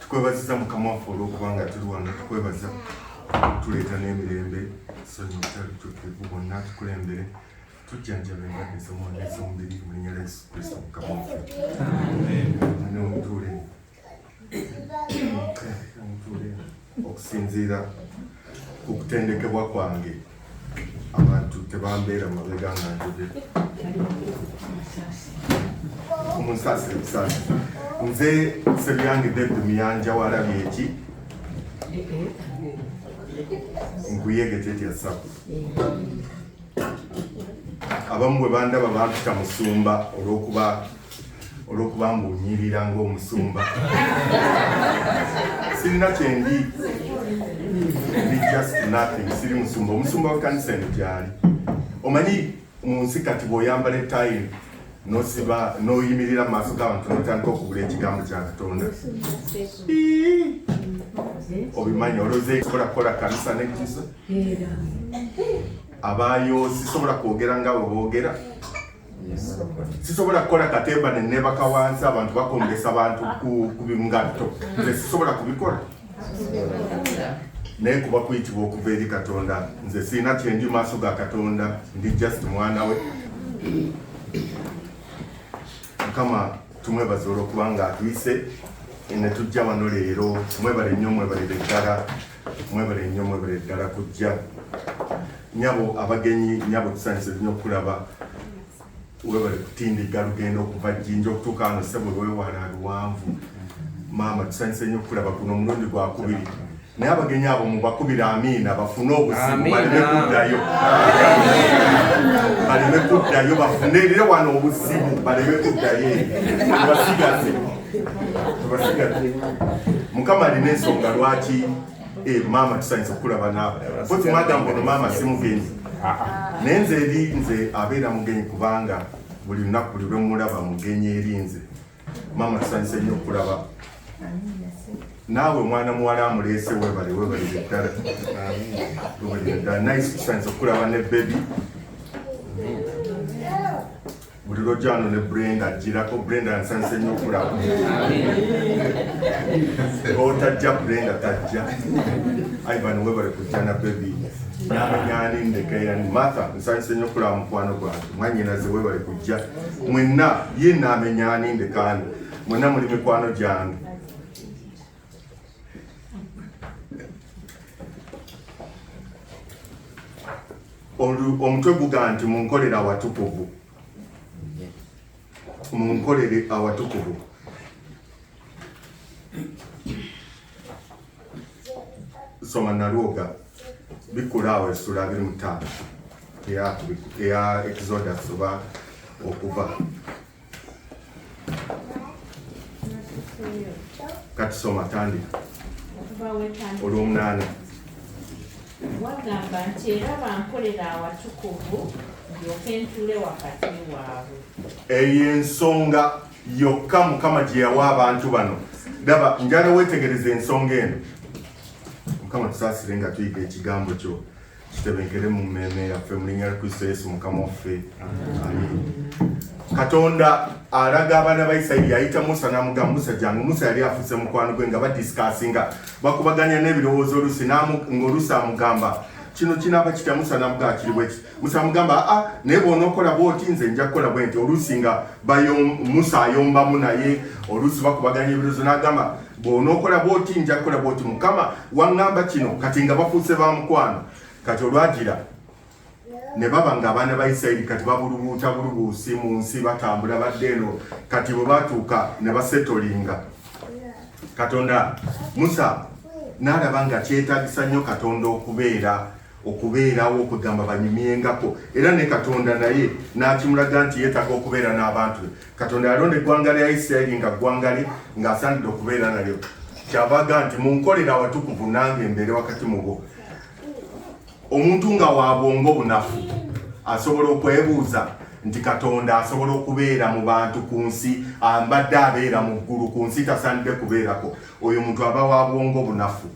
tukwebaziza Mukama waffe olw'okubanga tuli wano, tukwebaza tuleeta n'emirembe sonyi obutali tutukivu bonna tukulembere tujjanjabe endwadde z'omwoyo n'ez'omubiri mu linnya lya Yesu Kristo Mukama waffe. Mutuule okusinziira ku kutendekebwa kwange abantu tebambeera mabega nga njoge omunsasire busaasi. Nze Sebyange David Muyanja walabye eki nkuyege tetya sabu abamu bwe bandaba bampita musumba olw'okuba mbunyirira ng'omusumba. Sirina kyendi, ndi just nothing, siri musumba. Omusumba w'ekkanisa eno gyali. Omanyi mu nsi kati bw'oyambala ettayi n'osiba n'oyimirira mu maaso g'abantu n'otandika okugula ekigambo kya Katonda. Obimanyi oloze sobola kukola kanisa n'ekisa. Abaayo sisobola kwogera nga bwe boogera. Sisobola kukola katemba ne neebaka wansi abantu bakongesa abantu ku bingatto. Nze sisobola kubikola. Naye kuba kuyitibwa okuva eri Katonda. Nze sirina kyendi maaso ga Katonda, ndi just mwana we. Mukama tumwebaza olw'okuba nga atuyise ne tujja wano leero. Mwebale nnyo, mwebalire ddala, mwebale nnyo, mwebale ddala kujja. Nyabo abagenyi, nyabo tusanyuse nnyo okulaba. Webale kutindiga lugendo okuva Jjinja okutuuka wano ssebo lwewala luwanvu. Maama tusanyuse nnyo okulaba guno omulundi gwakubiri. Naye abagenyi abo mubakubira amiina bafune obuzibu baleme kuddayo. Baleme kuddayo bafunirire wano obuzibu baleme kuddayo. Tubasigaze. Mukama alina ensonga lwaki maama tusanyuse okulaba naabo. Bo tumagamba ono maama si mugenyi. Naye nze eri nze abeera mugenyi kubanga buli lunaku buli lwe mulaba mugenyi eri nze. Maama tusanyuse nnyo okulaba. Naawe mwana muwala amuleese webale ddala. Nice tusanyuse okulaba ne baby. Buli lwojja wano ne Brenda ajjirako. Brenda nsanyuse nnyo okulaba. Otajja Brenda tajja. Ivan webale kujja na baby. N'amanyani ndekeyani Martha nsanyuse nnyo okulaba mukwano gwange. Mwannyinaze webale kujja. Mwenna ye n'amenyani ndekani. Mwenna muli mikwano gyange. Omutwe guga nti munkolere awatukuvu. Munkolere awatukuvu. Soma Nalwoga bikula essula 25 eya Exodus oba okuva. Kati soma tandika olw'omunaana. Wagamba nti era bankolera awatukuvu ndyoke ntuule wakati waabwe. Eyo ensonga yokka Mukama gye yawa abantu bano. Daba njala weetegereza ensonga eno. Mukama tusaasire nga tuyiga ekigambo kyo kitebenkere mu mmeeme yaffe mu linnya lya Kristo Yesu Mukama waffe. Katonda alaga abaana ba Isirayiri yayita Musa n'amugamba Musa jangu. Musa yali afuse mukwano gwe nga badisikasinga bakubaganya n'ebirowoozo oluusi ng'oluusi amugamba kino kinaaba kitya. Musa n'amugamba kiri bweki. Musa amugamba naye bw'onookola bw'oti nze nja kukola bwe nti. Oluusi nga Musa ayombamu naye oluusi bakubaganya ebirowoozo n'agamba bw'onookola bw'oti nja kukola bw'oti. Mukama waŋŋamba kino kati nga bafuuse ba mukwano. Kati olwagira ne baba nga abaana ba Isirayiri kati babulubuuta bulubuusi mu nsi batambula badde eno. Kati bwe batuuka ne basetolinga. Katonda Musa n'alaba nga kyetaagisa nnyo Katonda okubeerawo okugamba banyumyengako. Era ne Katonda naye n'akimulaga nti yeetaaga okubeera n'abantu be. Katonda yalonda eggwanga lya Isirayiri nga ggwanga lye ng'asaanidde okubeera nalyo. Kyavaga nti munkolere awatukuvu nange mbeere wakati mu bo. Omuntu nga wa bwongo bunafu asobola okwebuuza nti Katonda asobola okubeera mu bantu ku nsi ambadde abeera mu ggulu ku nsi tasaanidde kubeerako. Oyo muntu aba wa bwongo bunafu.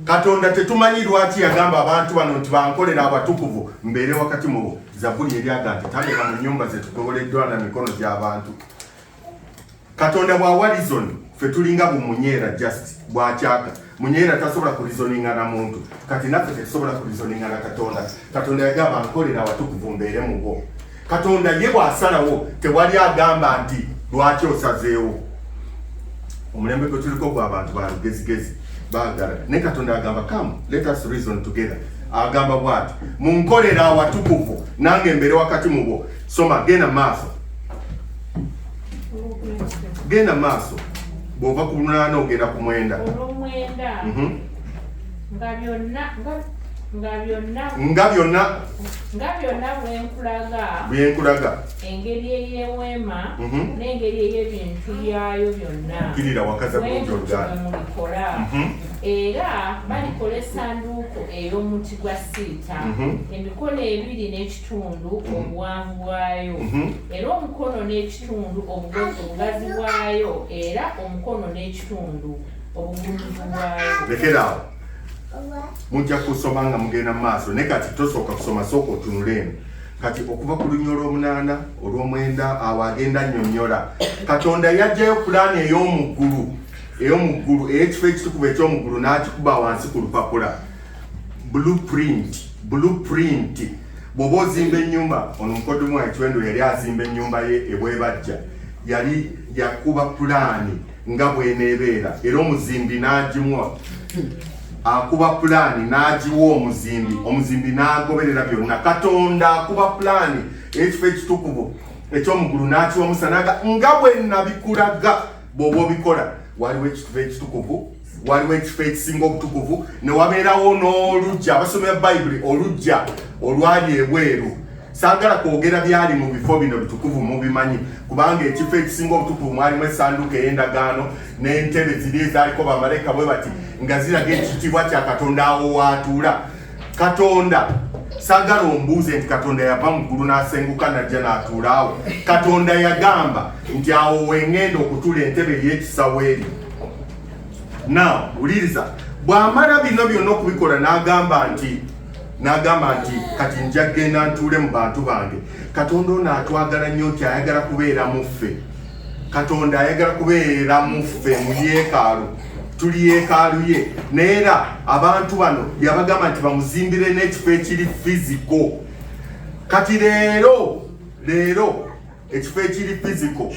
Katonda tetumanyi lwaki yagamba abantu bano nti bankolera abatukuvu mbeere wakati mu bo. Zabuli eryaga nti taleka mu nnyumba ze tugoboleddwa na mikono gy'abantu. Katonda bw'awa lizoni fe tulinga bumunyera just bwakyaka munyera tasobola kulizoninga na muntu kati naffe tetusobola kulizoninga na Katonda. Katonda yagamba nkolera awatukuvu mbeere mu bo. Katonda ye bw'asalawo tewali agamba nti lwaki osazeewo. Omulembe gwe tuliko gwa abantu ba lugezigezi baagala ne Katonda agamba come let us reason together. Agamba bwati munkolera awatukuvu nange mbeere wakati mu bo. Soma genda maaso. Genda maaso. Bw'ova ku 8 ogenda ku 9. Olw'omwenda nga byonna bwenkulaga engeri ey'eweema n'engeri ey'ebintu byayo byonna kirira wakaza mulikola era balikola essanduuko ey'omuti gwa siita emikono 2 n'ekitundu obuwanvu bwayo era omukono n'ekitundu obugazi bwayo era omukono n'ekitundu obugunjufu bwayo. Lekeraawo mujja kusoma nga mugenda maaso ne kati tosooka kusoma sooka otunulemu kati okuva ku lunya olw'omunaana olw'omwenda awo agenda annyonnyola Katonda yajjayo pulaani ey'omuggulu ey'ekifo ekitukuvu eky'omuggulu n'akikuba wansi ku lupapula blueprint. Bw'oba ozimba ennyumba ono mukoddomu wa Ekiwendo yali azimba ennyumba ye ebwebajja yali yakuba pulaani nga bw'eneebeera era omuzimbi n'agimwa akuba pulaani n'agiwa omuzimbi n'agoberera byonna. Katonda akuba pulaani ekifo ekitukuvu eky'omuggulu n'akiwa Musa nga bwe nabikulaga bw'oba obikola. Waliwo ekifo ekitukuvu, waliwo ekifo ekisinga obutukuvu ne wabeerawo n'olugja. Abasomi ba Bayibuli olugja olwali ebweru. Saagala kwogera byali mu bifo bino bitukuvu mubimanyi kubanga ekifo ekisinga obutukuvu mwalimu essanduuko ey'endagaano n'entebe ziri ezaaliko bamalayika bwe bati nga ziraga ekitiibwa kya Katonda awo waatuula. Katonda saagala ombuuze nti Katonda yava mu ggulu n'asenguka n'ajja n'atuula awo. Katonda yagamba nti awo wengenda okutuula entebe ey'ekisawo eri. Now wuliriza bw'amala bino byonna okubikola n'agamba nti kati nja genda ntuule mu bantu bange. Katonda ono atwagala nnyo nti ayagala kubeera mu ffe. Katonda ayagala kubeera mu ffe mu yeekaalu. Tuli yeekaalu ye neera abantu bano yabagamba nti bamuzimbire n'ekifo ekiri fiziko. Kati leero ekifo ekiri fiziko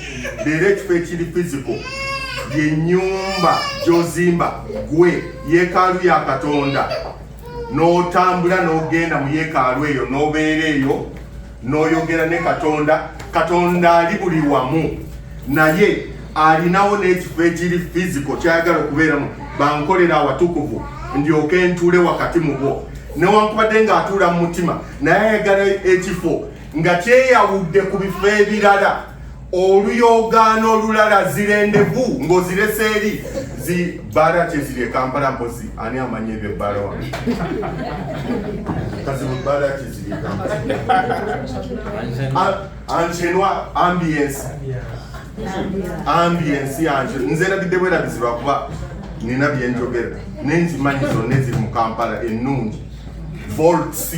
y'ennyumba gy'ozimba gwe yeekaalu ya Katonda n'otambula n'ogenda mu yeekaalu eyo n'obeera eyo n'oyogera ne Katonda. Katonda ali buli wamu naye alinawo n'ekifo ekiri fiziko kyayagala okubeeramu. Bankolera awatukuvu ndyoke ntuule wakati mu bo. Newankubadde ng'atuula mu mutima naye ayagala ekifo nga kyeyawudde ku bifo ebirala. Oluyogaano olulala zirendevu ng'ozirese eri zibbaala kyeziri e Kampala mpozi ani amanyi ebyo ebbaala wano kazibu bbaala kyeziri e Kampala anchenwa ambience yanje nze nabidde bwerabizibwa kuba nina byenjogera nenzimanyi zonna eziri mu Kampala ennungi volts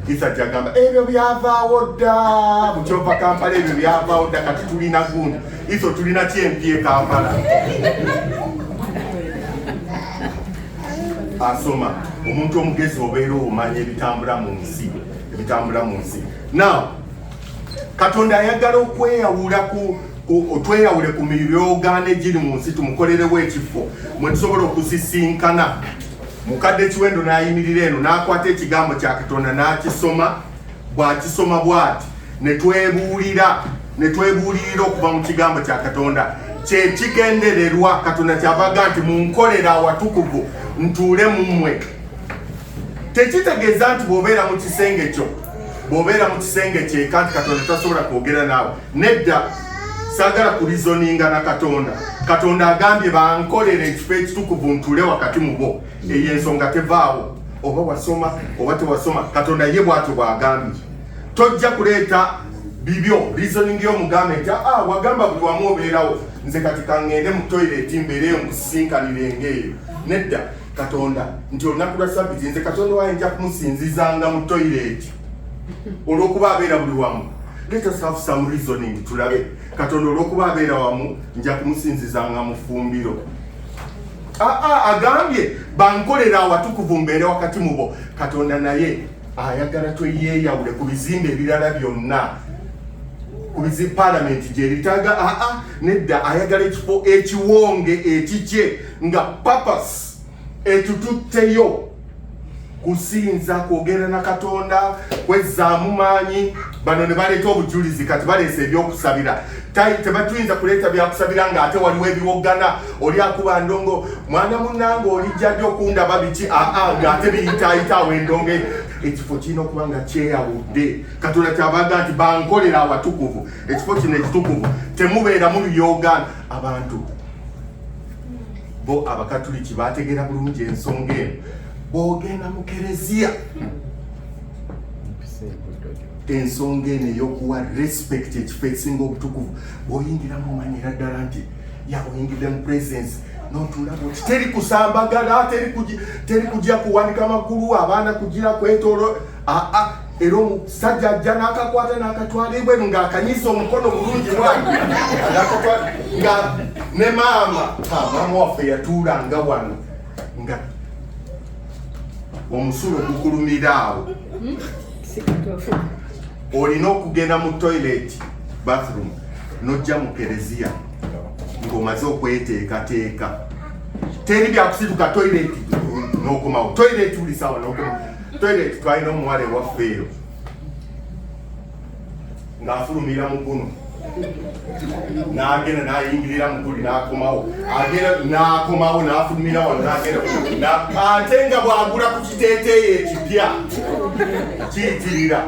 isajagamba ebyo byavaawo dda bukyova Kampala ebyo byavaawo dda kati tulina gundi iso tulina kyempye Kampala. Asoma omuntu omugezi obeera omanya ebitambula mu nsi. Now Katonda ayagala okweyawula tweyawule ku miryogaano egiri mu nsi tumukolerewo ekifo mwe tusobola okuzisinkana. Mukadde Kiwendo n'ayimirira eno n'akwata ekigambo kya Katonda n'akisoma bw'akisoma bw'ati ne twebuulira okuva mu kigambo kya Katonda kye kigendererwa. Katonda kyavaga nti munkolera awatukuvu ntuule mu mmwe. Tekitegeeza nti bw'obeera mu kisenge kyeka nti Katonda tasobola kwogera naawe. Nedda, saagala kulizoninga na Katonda. Katonda agambye bankolere ekifo ekitukuvu ntuule wakati mu bo. Eyo ensonga tevaawo oba wasoma oba tewasoma. Katonda ye bw'atyo bw'agambye. Tojja kuleeta bibyo reasoning y'omugambe nti wagamba buli wamu obeerawo nze kati kangende mu toilet mbeereyo nkusisinkanire ng'eyo. Nedda, Katonda nti olunaku lwa Ssabbiiti nze Katonda waye nja kumusinzizanga mu toilet olw'okuba abeera buli wamu. let us have some reasoning tulabe Katonda olw'okuba abeera wamu nja kumusinzizanga mu ffumbiro. Agambye bankolera awatukuvu mbeere wakati mu bo. Katonda naye ayagala tweyeeyawule ku bizimbe ebirala byonna, ku bizi palamenti gye litaga nedda ayagala ekifo ekiwonge ekikye nga papas etututteyo kusinza kwogera na Katonda kwezzaamu maanyi. Bano ne baleeta obujulizi kati baleese ebyokusabira. Tebatuyinza kuleeta byakusabira ng'ate waliwo ebiwoggana oli akuba ndongo mwana munnange olijjadde okundaba biki ng'ate biyitaayita awo endongo. Ekifo kirina okuba nga kyeyawudde. Katonda kyabaga nti bankolera awatukuvu. Ekifo kino ekitukuvu temubeera mu luyoogana. Abantu bo abakatuliki bategeera bulungi ensonga eno. Bw'ogenda mu kereziya ensonga eno ey'okuwa respect ekifo ekisinga obutukuvu bw'oyingira mu manyira ddala nti oyingidde mu presence n'otulabo ti teri kusambagala, teri kujja kuwanika makulu, abaana kugira kwetoolo. Era omusajja ajja n'akakwata n'akatwala ebweru ng'akanyiza omukono bulungi bwange nga ne maama waffe yatuulanga wano nga omusulo gukulumira awo. Olina okugenda mu toilet bathroom n'ojja mu kereziya ng'omaze okweteekateeka. Teri byakusituka toilet n'okomawo. Toilet buli sawa n'okomawo. Toilet twalina omuwala ewaffe eyo ng'afulumira mu guno n'agenda n'ayingirira mu guli n'akomawo. N'akomawo n'afulumira wano n'agenda ate nga bw'agula ku kiteeteeyi ekipya kiyitirira.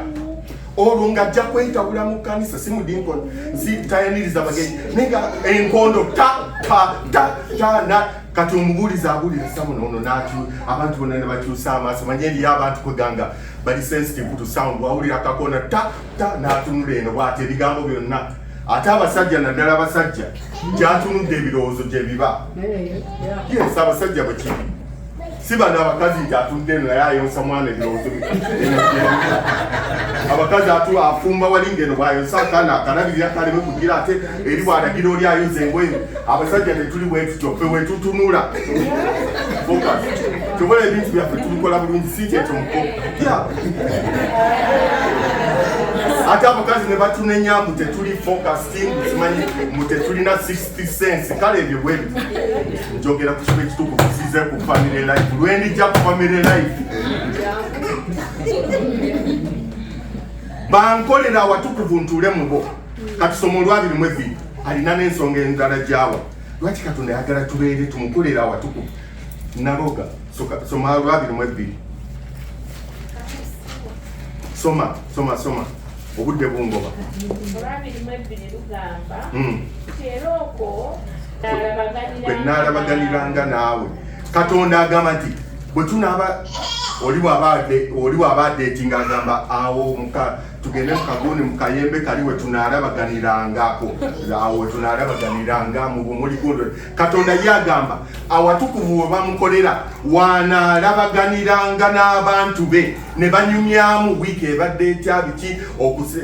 Olwo ng'ajja kwetawula mu kanisa si mudinkono tayaniriza bagenyi nenga enkondo kati omubuuliza abulira samunono abantu bonna ne bakyusa amaaso manye eriyo abantu kweganga bali sensitive to sound. Wawulira kakona n'atunula eno bw'ati ebigambo byonna. Ate abasajja naddala abasajja gyatunudde ebirowoozo gye biba. Yes, abasajja bwe kiri si bano abakazi nti atunudde eno naye ayonsa mwana ebirowoozo abakazi afumba walinga eno bwayonsa akaana akanabirira kaleme kugira ate eri bw'alagira oli ayoza engoye. Abasajja tetuli bwe tutyo ffe we tutunula tubola ebintu byaffe tubikola bulungi si kyekyo muko. Ate abakazi ne batunenya mbu tetuli focusing simanyi mbu tetulina 60 cents. Kale ebyo bwe njogera ku kibe ekitukuvu kisize ku family life lwendijja ku family life. Bankolera awatukuvu ntuule mu bo. Kati somo Lw'abiri alina n'ensonga endala gy'awa. Lwaki Katonda ayagala tubeere tumukolera awatukuvu? Naloga soma Lw'abiri. Soma obudde bungoba. Lw'Abiri lugamba era okwo nalabaganiranga naawe. Katonda agamba nti bwe tunaaba oli bw'aba datinga agamba awo tugende mu kaguni mu kayembe kali we tunalabaganirangako awo we tunalabaganiranga mu bumuli gundo. Katonda ye agamba awatukuvu we bamukolera wanalabaganiranga n'abantu be ne banyumyamu wiiki ebadde etya biki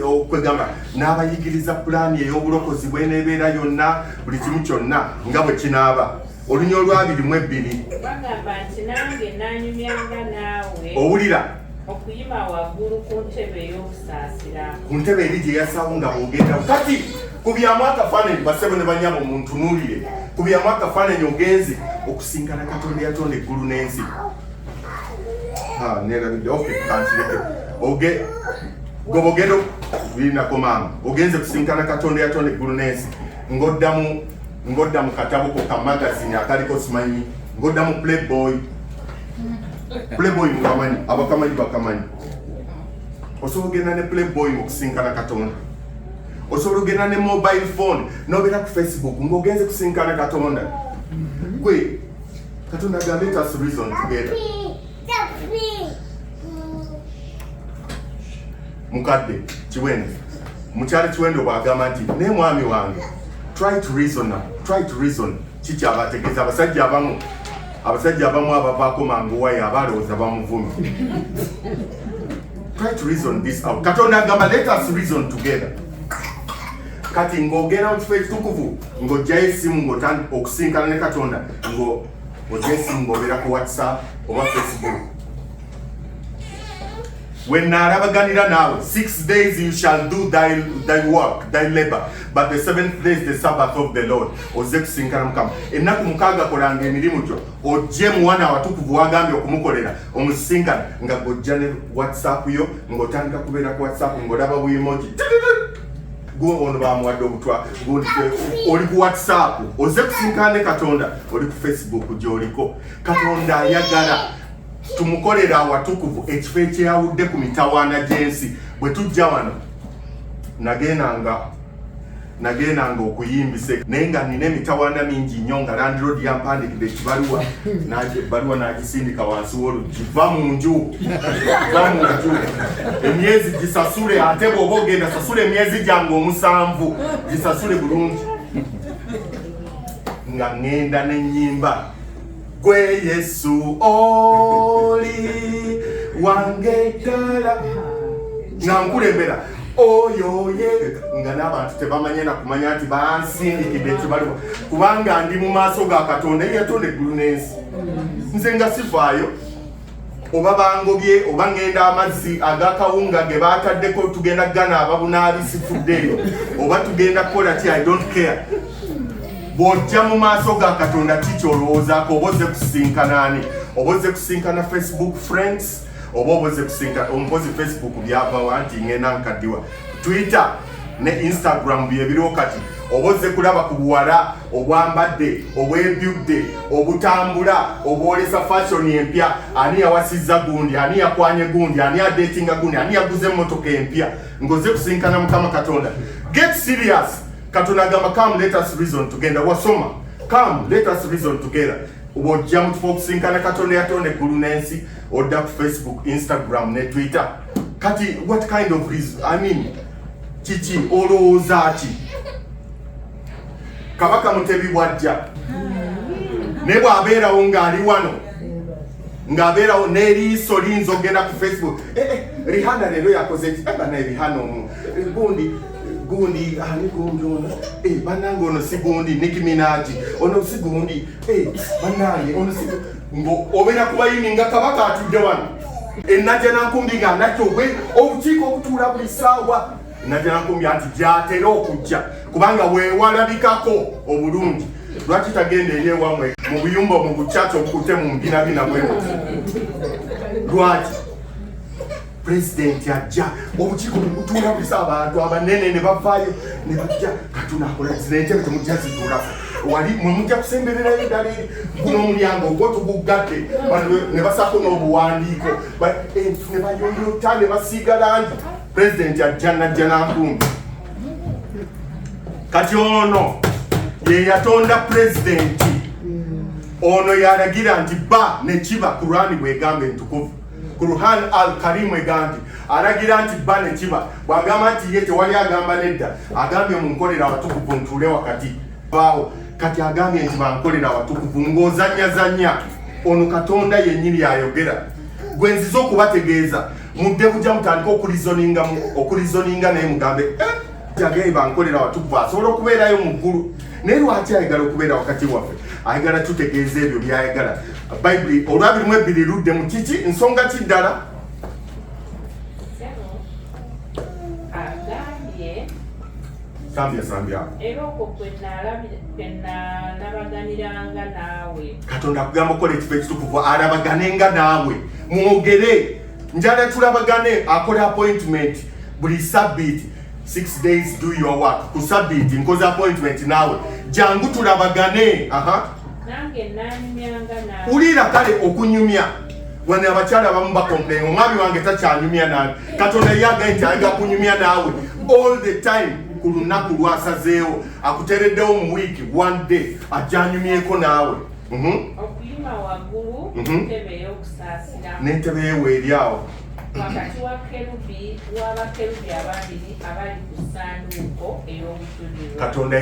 okwegamba n'abayigiriza pulaani ey'obulokozi bw'eneebeera yonna buli kimu kyonna nga bwe kinaaba. Olunya Lw'Abiri bagamba nti nange nanyumyanga naawe owulira okuyima waggulu ku ntebe ey'okusaasira ku ntebe eri gye yasawo nga bwogenda kati kubyamu akafaananyi basebo ne banyabo muntunuulire kubyamu akafaananyi ogenze okusinkana Katonda yatonda eggulu n'ensi. Nerabidde kantireke gobogendo birinakomanga ogenze kusinkana Katonda yatonda eggulu n'ensi ngodda mu katabo ko ka magazine akaliko simanyi ngodda mu Playboy mukamanyi abakamanyi bakamanyi. Osobola ogenda ne Playboy okusinkana Katonda. Osobola ogenda ne mobile phone nobeera ku Facebook ng'ogenze kusinkana Katonda. Gwe Katonda agamba let us reason together. Mukadde Kiwendo mukyali Kiwendo bw'agamba nti ne mwami wange try to reason kiki abategeeza abasajja abamu abavaako manguwayo abalowooza bamuvumi. Try to reason this out. Katonda agamba, let us reason together. Kati ng'ogenda mu kifo ekitukuvu ng'ojjayo essimu ng'otandika okusinkana ne Katonda ng'ojja essimu ng'obeera ku WhatsApp oba Facebook. When narabaganira naawe, 6 days you shall do thy work, thy labor, but the 7th day is the Sabbath of the Lord. Ozze kusinkana Mukama. Ennaku mukaaga kolanga emirimu gyo, ojje mu wana awatukuvu wagambye okumukolera, omusinkana nga gojja ne WhatsApp yo, ng'otandika kubeera ku WhatsApp ng'olaba bw'emoji. Ono bamuwadde obutwa, oli ku WhatsApp, ozze kusinkana ne Katonda, oli ku Facebook gy'oliko. Katonda ayagala tumukolera awatukuvu ekifo ekyeyawudde ku mitawaana gy'ensi. Bwe tujja wano nagendanga okuyimbisa naye nga nina emitawaana mingi nnyo nga Landlord yampandikidde ekibaluwa ebbaluwa n'agisindika wansi w'oluggi, va mu nju emyezi gisasule, ate bw'oba ogenda sasula emyezi gyange 7 gisasule bulungi. Nga ngenda n'ennyimba, gwe Yesu oli wange ddala, nga nkulembera oyo ye, nga n'abantu tebamanye na kumanya nti bansindikidde ekibaluwa kubanga ndi mu maaso ga Katonda eyatonda eggulu n'ensi. Nze nga sivaayo oba bangobye oba ngenda amazzi agakawunga ge baataddeko tugenda ganaaba bunaabisifuddeeyo oba tugenda kukola ki, I don't care. Bw'ojja mu maaso ga Katonda kikyolowoozaako, oba ozze kusinkana ani, oba ozze kusinkana Facebook friends, oba ozze kusinkana omukozi Facebook byavawa nti ngenda nkaddiwa, Twitter ne Instagram byebiriwo kati, oba ozze kulaba ku buwala obwambadde, obwebyudde, obutambula, obwolesa fashion empya, ani yawasizza gundi, ani yakwanye gundi, ani adetinga gundi, ani yaguze emmotoka empya, ng'ozze kusinkana Mukama Katonda. Get serious. Katonda agamba, come let us reason together. Wasoma, come let us reason together. Wojja mu kifo okusinkana Katonda yatonda eggulu n'ensi, odda ku Facebook, Instagram ne Twitter. Kati what kind of reason? I mean, kiki olowooza ki? Kabaka Mutebi bw'ajja ne bw'abeerawo ng'ali wano ng'abeerawo n'eriiso liyinza ogenda ku Facebook, Rihanna leero yakoze ki? Banaye Rihanna gundi ani gundi ono banange ono si gundi Nicki Minaj ono si gundi banange ono si ngo obeera kubayini nga kabaka atudde wano enajja nankumbi nga nakyo obukiiko okutuula buli ssaawa enajja nankumbi anti gyatera okujja kubanga weewalabikako obulungi. Lwaki tagenda eri ewamwe mu buyumba mu bucaca obukute mu mbinabina bwemuti? Lwaki President ajja obukiiko bukutuula buli ssaawa, abantu abanene ne bavaayo ne bajja Katonda akola zirentebe temujja zituulako wali mwe mujja kusembererayo ddala eri guno omulyango ogwo tuguggadde ne basaako n'obuwandiiko ne bayongyota ne basiiga langi. President ajja najja nankumbi. Kati ono ye yatonda President, ono yalagira nti ba ne kiba Kurani bw'egamba entukuvu. Quran al-Karim egandi aragira nti bane kiba bwagamba nti ye tewali agamba nedda, agambye munkolera abatukuvu ntuule wakati bawo, kati agambye nti bankolera abatukuvu ng'ozannyazannya. Ono Katonda yennyini ayogera. Gwe nziza okubategeeza mudde bujja mutandika okurizoninga naye mugambe jagee bankolera abatukuvu asobola okubeerayo mu ggulu. Naye lwaki ayagala okubeera wakati waffe? Ayagala tutegeeza ebyo byayagala. Bayibuli olwabirimu ebbiri ludde mu kiki nsonga kiddala? Sambya. Era okwo kwe nalabaganiranga naawe. Katonda akugamba okola ekifo ekitukuvu alabaganenga naawe. Mwogere. Njala tulabagane, akola appointment buli Sabbath. 6 days do your work. Ku Sabbath nkoze appointment naawe. Jangu tulabagane. Nange nanyumyanga naawe. Ulira kale okunyumya. Wane abakyala abamu bakomplain, omwami wange takyanyumya nange. Katonda yagaye nti ayagala kunyumya naawe all the time. Ku lunaku lwasazeewo akutereddewo mu wiiki 1 day ajjanyumyeko naawe. Okuyima waggulu ntebe ey'okusaasira n'entebe yeweeri awo wakati w'abakerubi ababiri abali ku ssanduuko ey'obujulirwa. Katonda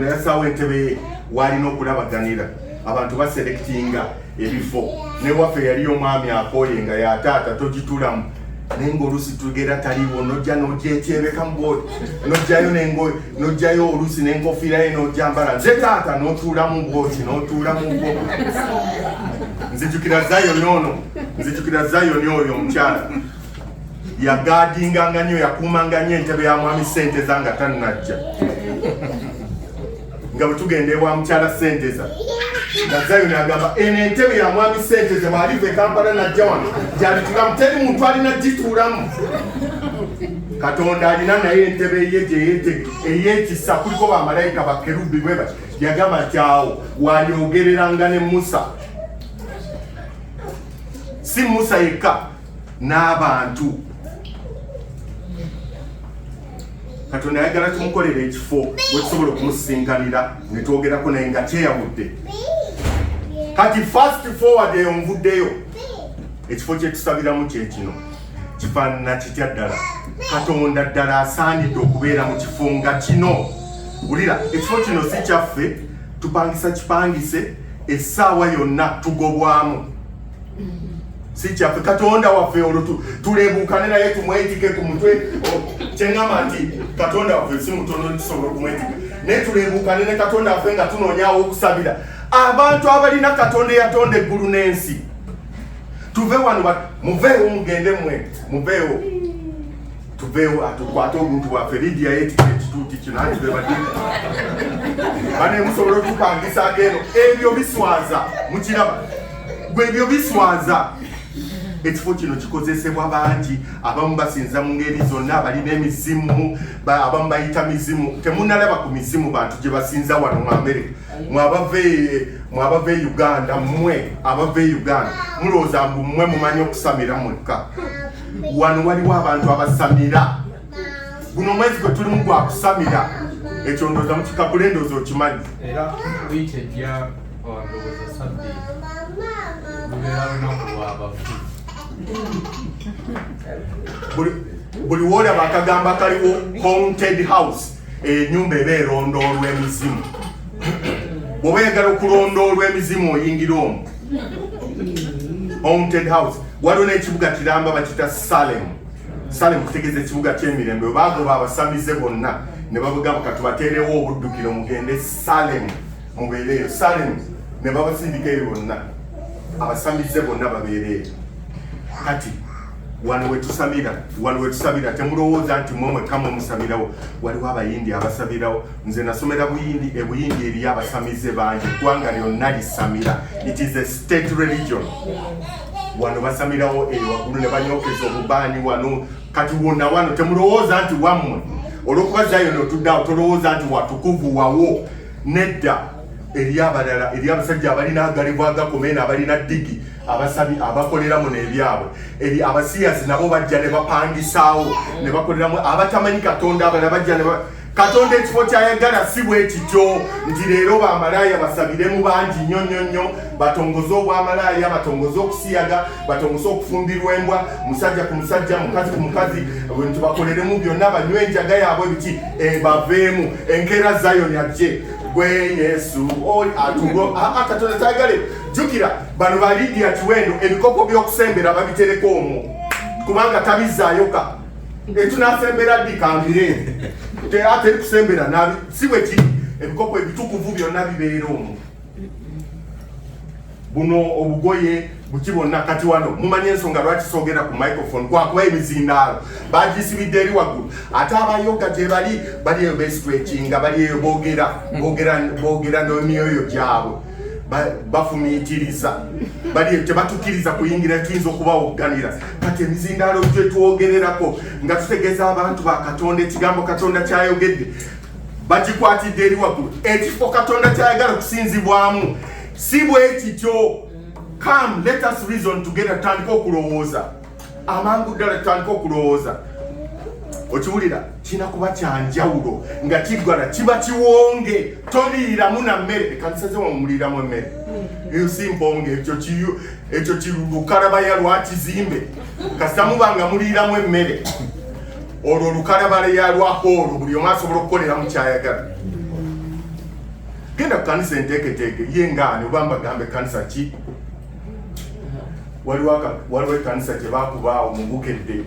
yassaawo entebe ye w'alina okulabaganira. Abantu baselectinga ebifo. Ne waffe yali omwami akooye nga yataata togitulamu nengo olusi tugera taliwo nojja nojetyebeka mubodi nojjayo nengo nojjayo olusi nenkofira ye nojjambala nze taata notuula mu bwoti notuula mu bwo nzijukira Zayoni oyo omukyala yagadinganga nnyo yakuumanga nnyo entebe ya mwami ssente zanga tannajja nga bwe tugenda ewa mukyala Senteza nga Zayoni agamba eno entebe ya mwami Senteza bw'aliva e Kampala najja wano gyalitulamu teri muntu alina gituulamu. Katonda alina naye entebe ye ey'ekisa kuliko bamalayika bakerubi bwe bati yagamba nti awo walyogereranga ne Musa, si Musa yekka n'abantu. Katonda ayagala tumukolera ekifo we tusobola okumusinkanira ne twogerako naye nga kyeyawudde. Kati fast forward eyo nvuddeyo ekifo kye tusabiramu kye kino kifaanana kitya ddala. Katonda ddala asaanidde okubeera mu kifo nga kino. Wulira, ekifo kino si kyaffe, tupangisa kipangise essaawa yonna tugobwamu. Si kyaffe. Katonda waffe olwo tuleebuukane naye tumwetike ku mutwe. Kyengamba nti Katonda waffe si mutono tusobola okumwetika naye tuleebuukane ne Katonda waffe nga tunoonyaawo okusabira abantu abalina Katonda eyatonda eggulu n'ensi. Tuve wano muveewo mugende mmwe muveewo tuveewo atukwate obuntu bwaffe Lydia yetiketi tuuti kino anti bebadde bane musobola otupangisa ageno ebyo biswaza mukiraba gwe ebyo biswaza. Ekifo kino kikozesebwa bangi abamu basinza mu ngeri zonna abalina emizimu abamu bayita mizimu. Temunalaba ku mizimu bantu gye basinza wano mu Amerika mwabava e Uganda mmwe abava e Uganda mulowooza mbu mmwe mumanyi okusamira mwekka. Wano waliwo abantu abasamira. Guno omwezi gwe tulimu gwa kusamira ekyo ndowooza mukikakula endowooza okimanyi. Era wikyejja ndowooza Sabbiiti lubeera lunaku lw'abafu. Buli woolaba akagamba kaliwo haunted house, ennyumba eba erondoolwa emizimu. Bw'oba oyagala okulondoolwa emizimu oyingira omwo. Haunted house. Waliwo n'ekibuga kiramba bakita Salem kutegeeza ekibuga ky'emirembe. Bwe baagoba abasamize bonna ne babagamba katubateerewo obuddukiro mugende Salem mubeereeyo. Salem ne babasindika eyo bonna abasamize bonna babeereeyo. Kati wano wetusabira temulowooza nti mmwe kamwe musabirawo. Waliwo abayindi abasabirawo. Nze nasomera Buyindi eriyo abasamize bangi, eggwanga lyonna lisamira. It is a state religion. Wano basamirawo eyo waggulu ne banyookeza obubaani wano. Kati wonna wano temulowooza nti wammwe olw'okuba Zayoni otuddeawo tolowooza nti watukuvu wawo. Nedda, eri abalala, eri abasajja abalina agalivu agakomena abalina digi abasabi abakoleramu n'ebyabwe. Eri abasiyasi nabo bajja ne bapangisaawo ne bakoleramu abatamanyi Katonda abalala bajja ne Katonda ekifo kyayagala si bwe kityo nti leero bamalaaya basabiremu bangi nnyo batongoze obwamalaaya batongoze okusiyaga batongoze okufumbirwa embwa musajja ku musajja mukazi ku mukazi nti bakoleremu byonna banywe enjaga yaabwe biki baveemu enkeera Zayoni ajje gwe Yesu atugo Katonda tayagale. Jukira bano ba Lydia Kiwendo ebikopo by'okusembera babitereka omwo kubanga tabizaayoka etunasembera dikambire ate kusembera nabi si bwe kiri ebikopo ebitukuvu byonna bibeera omwo. Buno obugoye bukibonna kati wano mumanyi ensonga lwaki soogera ku microphone kwakuba emizindaalo bagisibidde eri waggulu ate abayoga gye bali eyo bestretchinga bali eyo boogera n'emyoyo gyabwe bafumiitiriza bali eyo tebatukiriza kuyingira tuyinza okubawogganira. Kati emizindaalo gye twogererako nga tutegeeza abantu ba Katonda ekigambo Katonda kyayogedde bagikwatidde eri waggulu. Ekifo Katonda kyayagala okusinzibwamu si bwe kityo. Come, let us reason together. Tutandika okulowooza amangu ddala, tutandika okulowooza. Okiwulira kina kuba kyanjawulo nga kiggala kiba kiwonge toliiramu na mmere. Ekkanisa zimwe muliiramu emmere eyo si mponge, ekyo lukalabaya lwa kizimbe kasita mubanga muliiramu emmere olwo lukalabaya lwa hoolo buli omu asobola okukoleramu kyayagala. Genda ku kanisa enteeketeeke ye ngaani oba mbagambe kanisa ki. Waliwo ekkanisa gye baakubaawo mu Bukedde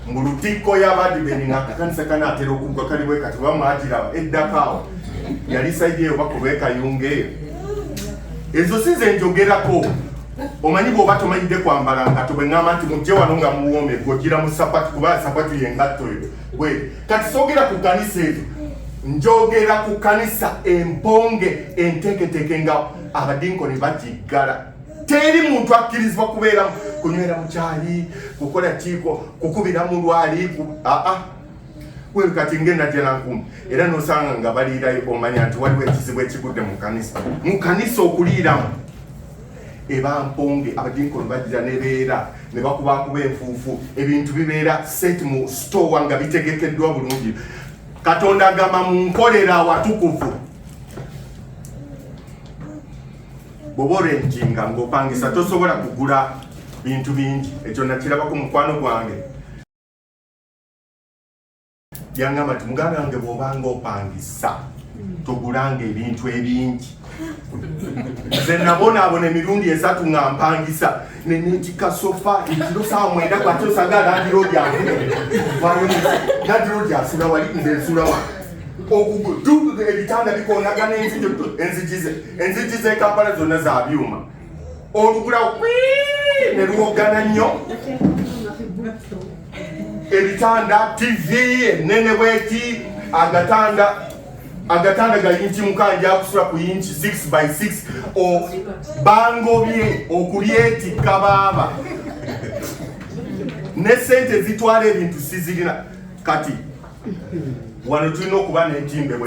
mu lutikko y'abadibeni ng'akakanisa kanaatera okuggwa kaliwe kati bamwatira eddakaawo yali saidi eyo bakuba ekayunga eyo. Ezo si ze njogerako. Omanyi bw'oba tomanyidde kwambala ngato bwe ŋŋamba nti mujje wano nga muwoome gwogira mu sapatu kuba sapatu y'engatto eyo. Kati soogera ku kanisa ezo, njogera ku kanisa emponge enteeketeeke nga abadinkoni bagiggala. Teri muntu akkirizibwa kubeera kunywera mu kyali, kukola kiiko, kukubira mu lwali, wewe kati ngenda jela nkumi. Era nosanga nga baliirayo omanya nti waliwo ekizibu ekigudde mu kanisa. Mu kanisa okuliiramu eba mponge abadinkoni bagira ne beera ne bakubakuba enfuufu ebintu bibeera set mu store nga bitegekeddwa bulungi. Katonda agamba mu nkolera watukuvu. Bobore njinga ng'opangisa tosobola kugula bintu bingi. Ekyo nakirabako mukwano gwange. Yangamba ti muganda wange bw'obanga opangisa togulanga ebintu ebingi. Nze nabonaabona emirundi esatu nga mpangisa neneetika sofa ekiro saawa mwenda kwate osanga landiroodi landiroodi asula wali nze nsula wa ebitanda bikonagana enzigi z'ekampala zonna za byuma olugulawo ne luwogana nnyo ebitanda TV enene bweti agatanda ga inchi mukanja akusula ku inchi 6x6 o bangobye okulyeti kababa ne sente zitwala ebintu sizirina kati wano tulina okuba n'entimbe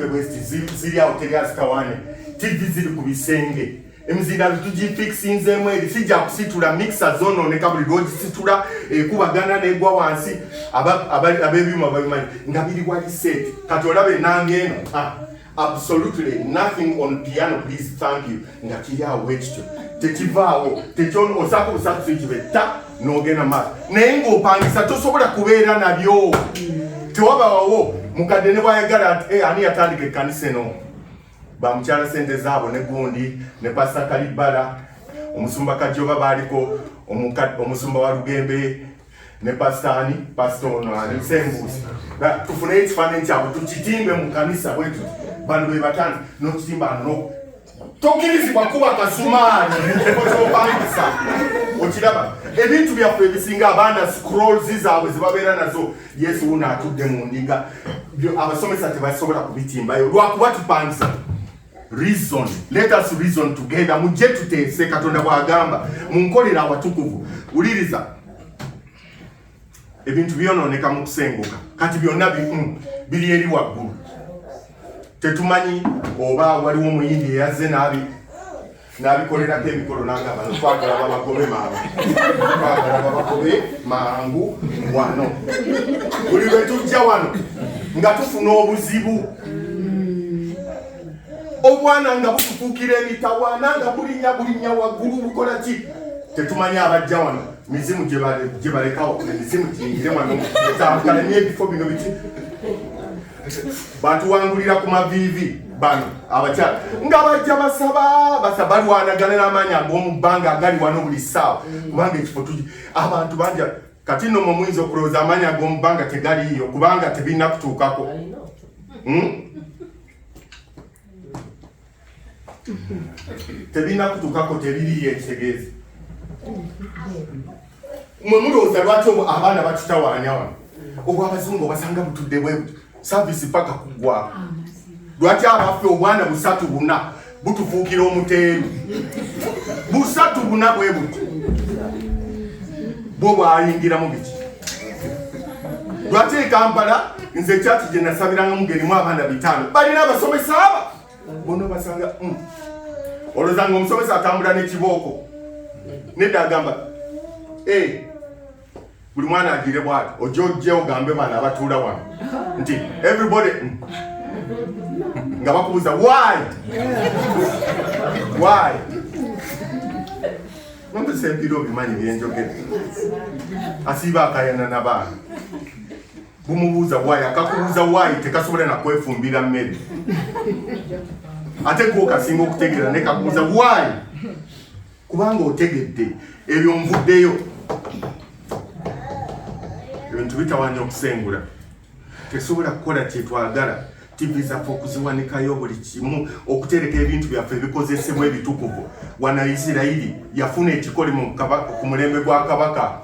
bwezi ziri awo teri azitawane TV ziri ku bisenge emizira tugifixinzeemu eri sijja kusitula mixer zonooneka buli lwogisitula ekubagana negwa wansi ab'ebyuma babimanyi nga biri wali set kati olabe nange eno absolutely nothing on piano please thank you nga kiri awo wekityo tekivaawo osaka obusatusi kibetta n'ogenda maaso naye ng'opangisa tosobola kubeera nabyo tewabawawo mukadde ne bwayagala ani yatandika ekkanisa eno bamukyala sente zaabo ne gundi ne Pastor Kalibala omusumba Kajoba baliko omusumba wa Lugembe ne Pastor ono ali Sembuzi tufune ekifaananyi kyabwe tukitimbe mu kanisa bwetu bano be batandi n'okitimba no tokirizibwa kuba kasumaali ekopangisa okiraba ebintu byaffe ebisinga abaana scrolls zaabwe zibabeera nazo Yesu wuno atudde mu ndiga abasomesa tebasobola kubitimbayo lwakuba tupangisa. Reason, let us reason together. Mujje tuteese Katonda bw'agamba mu nkolera awatukuvu. Uliriza ebintu byonooneka mu kusenguka kati byonna biri eri waggulu. Tetumanyi oba waliwo omuyindi eyazze n'abikolerako emikolo n'agamba twagala babagobe mangu wano. Buli lwe tujja wano nga tufuna obuzibu obwana nga butufuukira emitawaana nga bulinnya waggulu bukola ki tetumanyi abajja wano mizimu gye balekawo emizimu giyingire wano etambukala n'ebifo bino biti batuwangulira ku maviivi bano abakyala nga bajja basaba balwanagana n'amaanyi ag'omu bbanga agali wano buli ssaawa kubanga ekifo abantu banja kati nno mwe muyinza okulowooza amaanyi ag'omu bbanga tegaliiyo kubanga tebirina kutuukako. Tebina kutukako teririyo ekitegeeza. Mwe mulowooza lwaki abaana batutawaanya wano obwo abazungu basanga butudde bwe buti saavisi paka kuggwako. Lwaki abaffe obwana busatu buna butufuukira omuteeru busatu buna bwe buti bwo bwayingiramu biki. Lwaki e Kampala nze ekyaki gye nasabirangamu ngerimu abaana 5 balina abasomesa aba bono basanga olozanga omusomesa atambula n'ekibooko nedda agamba buli mwana agire bwati ojja ogambe bana abatuula wano nti everybody nga bakubuuza why nomusempira obimanyi byenjogere asiiba akayana n'abaana bumubuuza why akakubuuza why tekasobola nakwefumbira mmere ate gwo kasinga okutegeera ne kakubuuza why kubanga otegedde ebyo nvuddeyo bitawaanya okusengula tesobola kukola kyetwagala TV zaffe okuziwanikayo buli kimu okutereka ebintu byaffe ebikozesebwa ebitukuvu. Wana Isirayiri yafuna ekikole ku mulembe gwa kabaka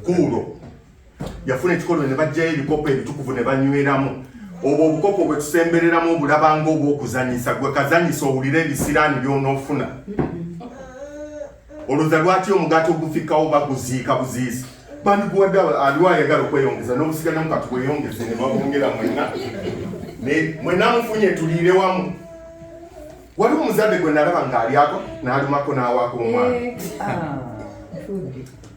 Kuulo, yafuna ekikole ne bajjayo ebikopo ebitukuvu ne banyweramu. Obwo obukopo bwe tusembereramu obulabanga obw'okuzanyisa, gwe kazanyisa owulire ebisiraani by'onoofuna. Olowooza lwaki omugaati ogufikawo baguziika buziisi? Bandiguwadde aliwo ayagala okweyongeza n'obusigalamu katubweyongeze ne babongera mwenna. Mwenna mufunye tuliire wamu. Waliwo omuzadde gwe nalaba ng'alyako n'alumako n'awaako omwana.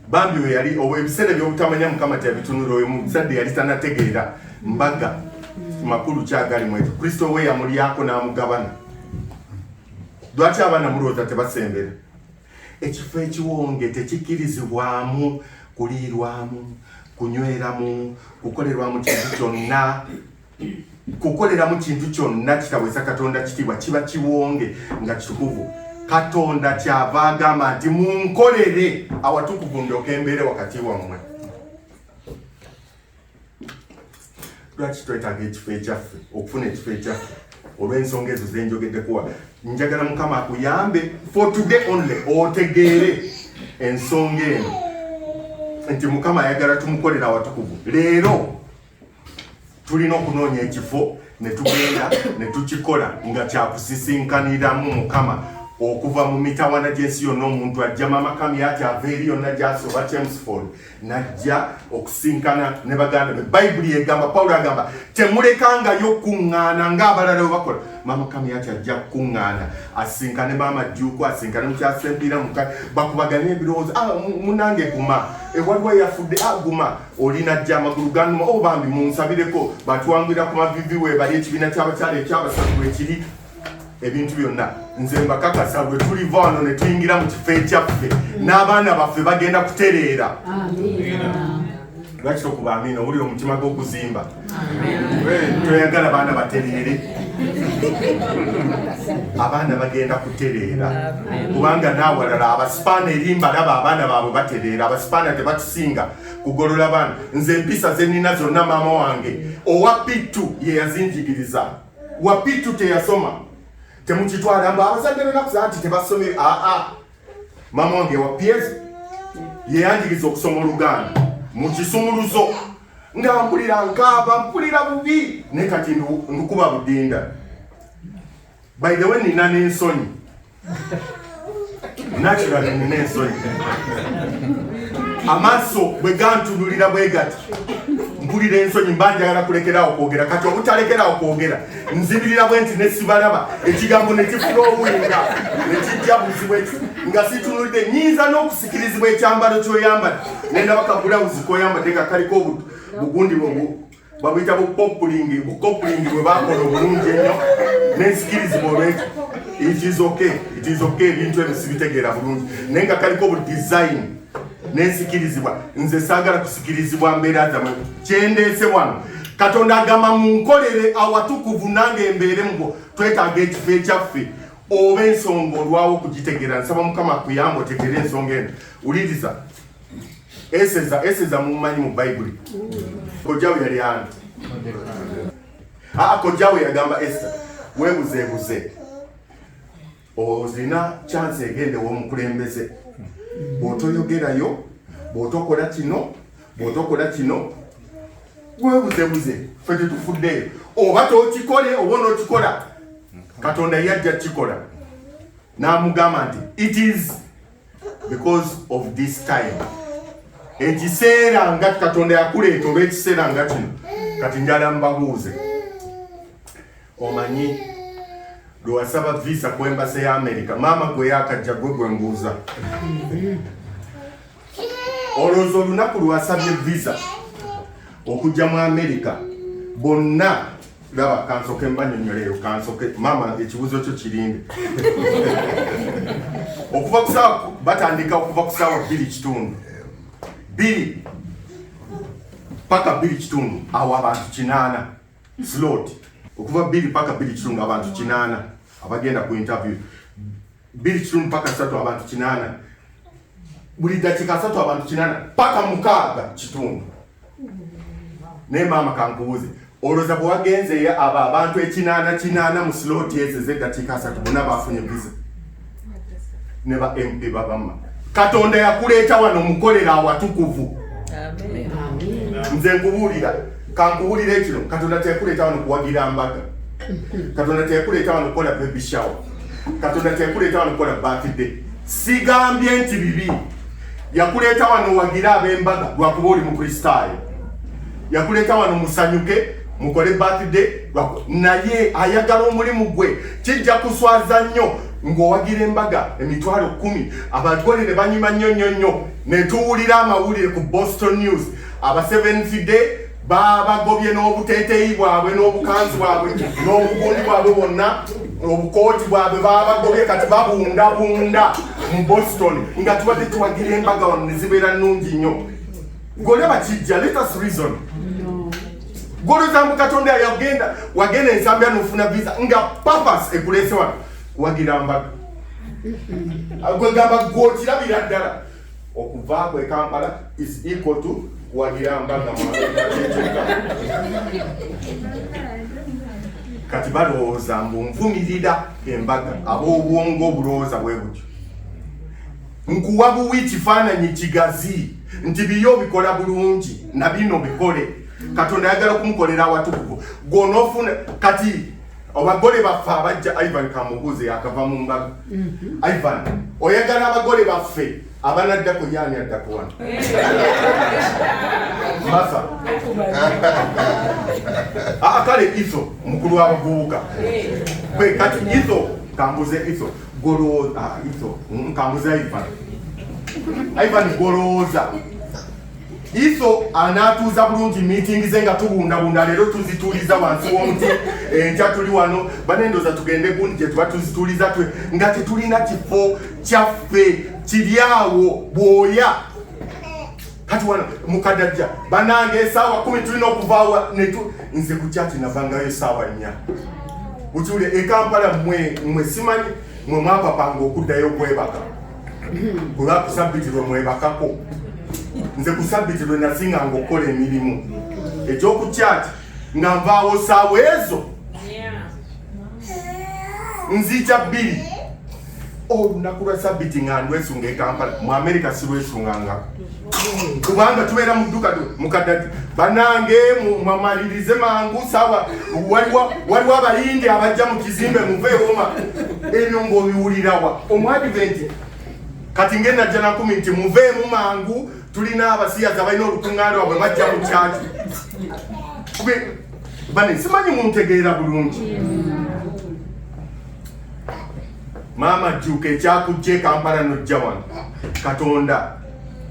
Bambi we yali ebiseera by'obutamanya Mukama teyabitunula, oyo muzadde yali tannategeera mbaga makulu kyagali mu ekyo. Kristo we yamulyako n'amugabana. Lwaki abaana mulowooza tebasembera? Ekifo ekiwonge tekikkirizibwamu kuliirwamu, kunyweramu, kukolerwamu kintu kyonna. Kukoleramu kintu kyonna kitaweesa Katonda kitiibwa kiba kiwonge nga kitukuvu. Katonda kyava agamba nti munkolere awatukuvu ndyoke mbeere wakati wammwe. Lwaki twetaaga ekifo ekyaffe, okufuna ekifo ekyaffe? Olw'ensonga ezo ze njogeddeku. Njagala Mukama akuyambe for today only otegeere ensonga eno nti Mukama ayagala tumukolera awatukuvu. Leero tulina okunoonya ekifo ne tugenda ne tukikola nga kyakusisinkaniramu Mukama. Okuva mu mitawana gy'ensi yonna omuntu ajja Mama Kami ati ava eri yonna gy'asoba Chelmsford najja okusinkana ne baganda be. Bayibuli egamba, Pawulo agamba temulekangayo kuŋŋaana ng'abalala bwe bakola. Mama Kami ati ajja kukuŋŋaana asinkane Maama Jjuuko, asinkane Mukyasempira bakubaganye ebirowoozo. Munange guma, waliwo yafudde guma, olina ajja amagulu ganuma bambi munsabireko batwangwira ku mavivi we bali ekibiina ky'abakyala ekyabasatu ekiri ebintu byonna. Nze mbakakasa bwe tuliva wano ne tuyingira mu kifo ekyaffe n'abaana baffe bagenda kutereera. Lwaki tokuba amiina? Owulira omutima gw'okuzimba. Toyagala baana batereere. Abaana bagenda kutereera kubanga naawalala abasipaana erimba laba abaana baabwe batereera. Abasipaana tebatusinga kugolola baana. Nze empisa ze nnina zonna maama wange owa Pittu ye yazinjigiriza. Wa Pittu teyasoma. Temukitwala mbu abazadde benakusa nti tebasomere. Maama wange wa Piers ye yanjigiriza okusoma Oluganda mu kisumuluzo nga mpulira nkaaba, mpulira bubi ne kati ndukuba budinda. By the way, nina n'ensonyi. Naturally nina ensonyi. Amaaso bwe gantululira bwe gati mpulira ensonyi, mba njagala kulekeraawo kwogera. Kati obutalekeraawo kwogera nzibirira bwe nti ne sibalaba ekigambo ne kifulowinga ne kijjabuzibwa nga situnulidde. Nyinza n'okusikirizibwa ekyambalo ky'oyambadde ne ndaba kabulawuzi k'oyambadde nga kaliko bugundi babuyita bukopulingi bwe bakola obulungi ennyo n'ensikirizibwa olwekyo. It is okay, ebintu ebyo sibitegeera bulungi naye nga kaliko budesign n'ensikirizibwa. Nze saagala kusikirizibwa mbeera zammwe. Kyendeese wano Katonda agamba munkolere awatukuvu nange mbeere mubo. Twetaaga ekifo ekyaffe oba ensonga olwawo okugitegeera. Nsaba Mukama akuyamba otegeere ensonga eno. Wuliriza, eseza mumanyi mu Bayibuli. Kojjawe yali ani? Kojjawe yagamba Esther, weebuzeebuze ozina chance egende w'omukulembeze. Bw'otoyogerayo, bw'otokola kino, weebuzeebuze, ffe tetufuddeyo. Oba tokikole oba n'okikola, Katonda yajja kikola. N'amugamba nti it is because of this time. Ekiseera nga Katonda yakuleeta oba ekiseera nga kino. Kati njala mbabuuze, omanyi lwe wasaba visa ku embasi ya America, maama gwe yakajja gwe mbuuza. Olowooza olunaku lwe wasabye visa okujja mu America bonna laba kansoke mbanyonyoleyo kansoke maama ekibuuzo kyo kirinde. Okuva ku saawa batandika okuva ku saawa 2 paka 2 awo abantu 8 slot. Okuva 2 paka 2 abantu 8 abagenda ku interview. 2 paka 3 abantu 8. Buli dakika 3 abantu 8 paka 6 kitundu. ne maama kankubuuze oloza bwe wagenze aba abantu ekinaana mu slot ez'eddakiika 3 bonna bafunye visa ne ba MP babamma. Katonda yakuleeta wano mukolera awatukuvu. Nze nkubuulira kankubuulira ekiro Katonda teyakuleeta wano kuwagira mbaga. Katonda teyakuleeta wano kukola baby shower. Katonda teyakuleeta wano kukola birthday. Sigambye nti bibi. Yakuleeta wano wagira ab'embaga lwakuba oli mukristaayo. Yakuleeta wano musanyuke mukole birthday naye ayagala omulimu gwe kijja kuswaza nnyo ng'owagira embaga emitwalo 10 abagole ne banyuma nnyo ne tuwulira amawulire ku Boston News aba 7th day babagobye n'obuteeteeyi bwabwe n'obukanzu bwabwe n'obugundi bwabwe bonna obukooti bwabwe babagobye kati babunda mu Boston nga tubadde tuwagira embaga wano ne zibeera nnungi nnyo. Goleba kijja, let us reason. Golo zambu Katonda wagenda ensambya n'ofuna visa nga purpose ekulese wano kuwagira mbaga. Agwegamba gw'okirabira ddala okuvaako e Kampala is equal to kuwagira mbaga mu kati balowooza mbu nvumirira embaga ab'obwongo obulowooza bwe butyo. Nkuwa buwi kifaananyi kigazi nti biyo bikola bulungi na bino bikole. Katonda yagala kumukolera awatukuvu gwonoofuna kati abagole baffe abajja Ivan kamubuuze yakava mu mbaga. Ivan oyagala abagole baffe abanaddako yaani addako wano masa kale Etho mukulu w'abavubuka kwe kati Etho kambuze Etho golooza Etho kambuze Ivan golooza Etho anaatuuza bulungi meeting ze nga tubundabunda leero tuzituuliza wansi w'omuti enkya tuli wano banendoza tugende gundi gye tuba tuzituuliza nga tetulina kifo kyaffe kiri awo bwoya kati wano mukadajja banange essaawa 10 tulina okuvaawa nze ku kyati navangayo essaawa 4 butule e Kampala mwe simanyi mwe mwapapanga okuddayo okwebaka kuba ku Sabbiti lwe mwebakako nze ku Sabbiti lwe nasinga ng'okola emirimu ekyokukyati nga nvaawo ssaawa ezo nzija 2 olunaku lwa Sabbiti nga ndwesunga e Kampala mu America sirwesunganga kubanga tubeera mu dduka mukadati banange mwamalirize mangu sawa waliwo abayindi abajja mu kizimbe muveewoma ebyo ng'obiwulirawa omwadiventi kati ngenda jja na 10 nti muveemu mangu tulina abasiyaza balina olukuŋŋaana wabwe bajja mu kyaki bane simanyi muntegeera bulungi maama jjuuka ekyakujja e Kampala nojja wano Katonda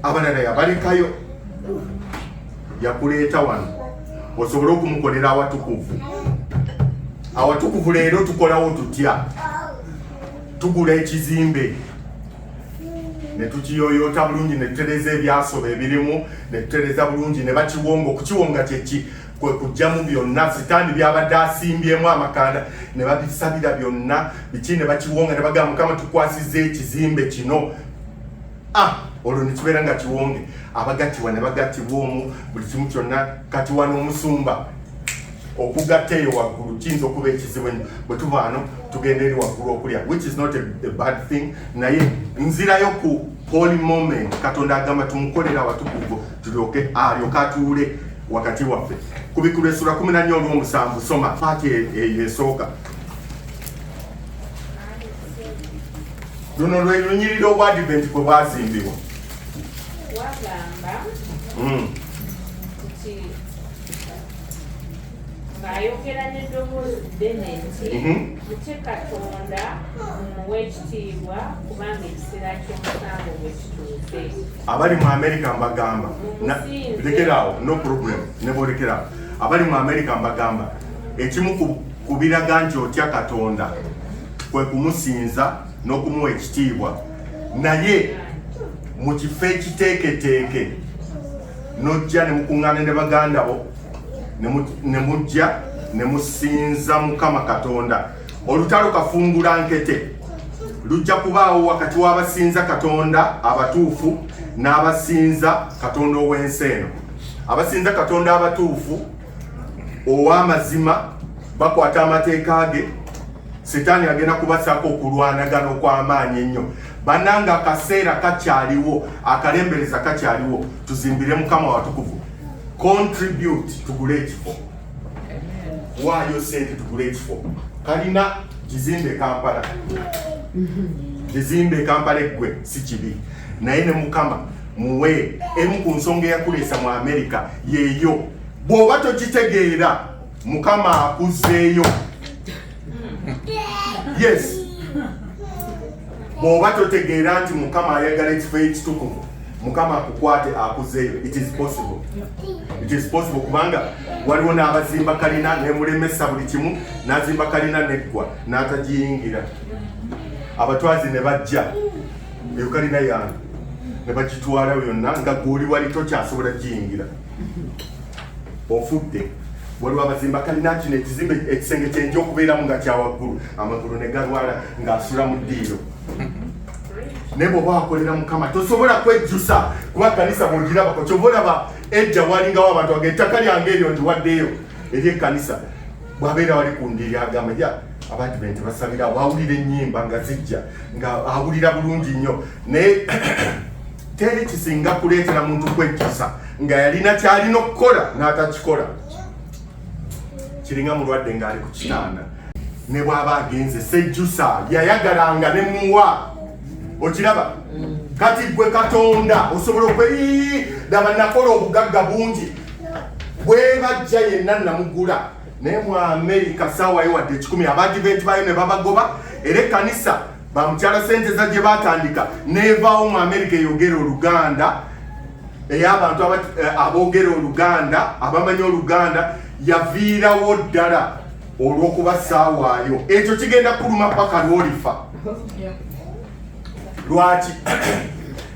abalala yabalekayo yakuleeta wano osobole okumukolera awatukuvu leero tukolawo tutya tugula ekizimbe ne tukiyoyoota bulungi ne tutereza ebyasoba ebirimu ne tutereza bulungi ne bakiwonga okukiwonga kyeki kwe kujjamu byonna sitaani byabadde asimbyemu amakanda ne babisabira byonna biki ne bakiwonga ne bagamba Mukama tukwasizza ekizimbe kino olwo ne kibeera nga kiwonge abagatiwa ne bagatibwa omwo buli kimu kyonna kati wano omusumba okugatta eyo waggulu kiyinza okuba ekizibu ennyo bwe tuva ano tugenda eri waggulu okulya which is not a bad thing naye nzirayo ku holy moment Katonda agamba tumukolera watukuvu tulyoke atuule wakati waffe ku Bikulu essula 14 olw'omusanvu soma paati eyo esooka. Luno lwe lunyirira obwadiventi kwe bwazimbibwa. Wagamba nti ng'ayogera n'eddoboozi ddene nti mutye Katonda mumuwe ekitiibwa kubanga ekiseera ky'omusango bwe kituuze. Abali mu America mbagamba lekeraawo no problem ne bolekeraawo abali mu America mbagamba ekimu ku biraga nti otya Katonda kwe kumusinza n'okumuwa ekitiibwa naye mu kifo ekiteeketeeke nojja ne mukuŋŋaana ne baganda bo ne mujja ne musinza Mukama Katonda olutalo kafungula nkete lujja kubaawo wakati w'abasinza Katonda abatuufu n'abasinza Katonda ow'ensi eno. Abasinza Katonda abatuufu ow'amazima bakwata amateeka ge Setaani agenda kubasaako okulwanagana okw'amaanyi ennyo. Bannanga akaseera kakyaliwo, akalembereza kakyaliwo, tuzimbire Mukama watukuvu. Contribute tugule ekifo. Waayo sente tugule ekifo. Kalina kizimbe Kampala. Kizimbe Kampala eggwe si kibi. Naye ne Mukama muwe emu ku nsonga eyakuleesa mu Amerika yeeyo. Bw'oba tokitegeera Mukama akuzzeeyo. Yes. Bw'oba totegeera nti Mukama ayagala ekifo ekitukuvu, Mukama akukwate akuzzeeyo. It is possible. It is possible kubanga waliwo n'abazimba kalina nemulemesa buli kimu, n'azimba kalina neggwa n'atagiyingira. Abatwazi ne bajja eyo kalina yange ne bagitwala yonna nga gw'oli wali tokyasobola giyingira. Ofudde. Waliwo abazimba kalina kino ekizimbe ekisenge kyenja okubeeramu nga kyawaggulu, amagulu ne galwala ng'asula mu ddiiro. Naye bw'oba wakolera Mukama tosobola kwejjusa kuba kanisa bw'ogirabako. Kyova olaba ejja walingawo abantu bagenda ettaka lyange eryo ndiwaddeeyo eri ekkanisa. Bw'abeera wali ku ndiri agamba ja Abadiventi basabira wawulira ennyimba nga zijja nga awulira bulungi nnyo. Naye teri kisinga kuleetera muntu kwejjusa nga yalina kyalina okukola n'atakikola. Kiringa mulwadde ng'ali ku kitanda ne bw'aba agenze sejjusa yayagalanga ne muwa. Okiraba? Kati gwe Katonda osobola laba nakola obugagga bungi. Bwe bajja yenna namugula. Naye mu Amerika saawayo wadde 10 Abadiventi bayo ne babagoba era ekkanisa bamukyala sente za gye batandika neevaawo mu Amerika eyogera Oluganda ey'abantu aboogera Oluganda abamanyi Oluganda yaviirawo ddala olw'okuba saawaayo. Ekyo kigenda kuluma paka lw'olifa. Lwaki?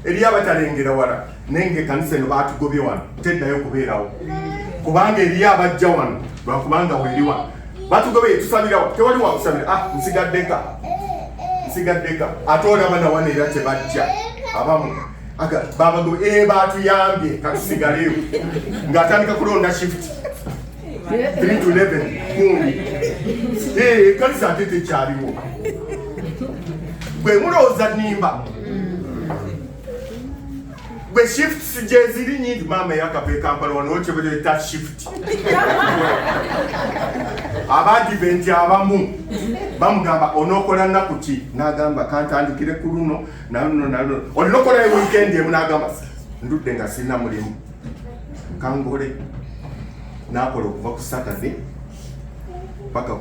Eri abatalengera wala naye ng'ekkanisa eno baatugobye wano teddayo kubeerawo kubanga eri abajja wano lwakubanga weeri wano batugobye tusabirawo tewali wakusabira. Nsigaddeka ate olaba na wano era tebajja abamu babagobye baatuyambye katusigaleyo ng'atandika kulonda shift 3 to 11 kumbi. Ekkanisa ate tekyaliwo. Bwe mulowooza nnimba bwe shifts gye ziri nnyingi maama eyakava e Kampala wano kyebeeta shift. Abadiventi abamu bamugamba onookola nnaku ki? N'agamba kantandikire ku luno naluno. Olina okola weekend emu n'agamba ndudde nga sirina mulimu kangole. N'akola okuva ku Saturday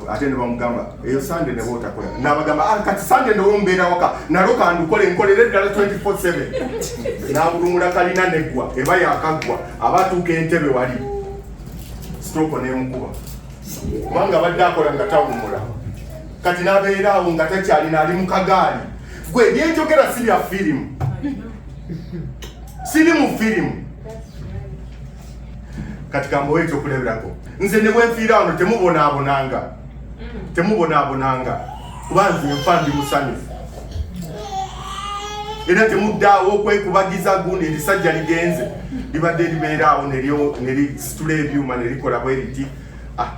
ate ne bamugamba eyo Sunday ne bootakola. N'abagamba kati Sunday newo mbeera waka nalo kandukole nkolere ddala 24/7. N'abulumula kalina neggwa eba yakaggwa abatuuka entebe wali stroke n'emukuba kubanga badde akola nga tawumula. Kati n'abeera awo nga takyalina ali mu kagaali. Gwe byenjogera si bya firimu, siri mu firimu. Kati kambowe ekyokuleberako nze ne bwenfiira wano temubonaabonanga kuba nze nfa ndi musanyufu. Era temuddaawo okwekubagiza gundi erisajja ligenze libadde libeera awo nerisitula ebyuma nerikola bwe riti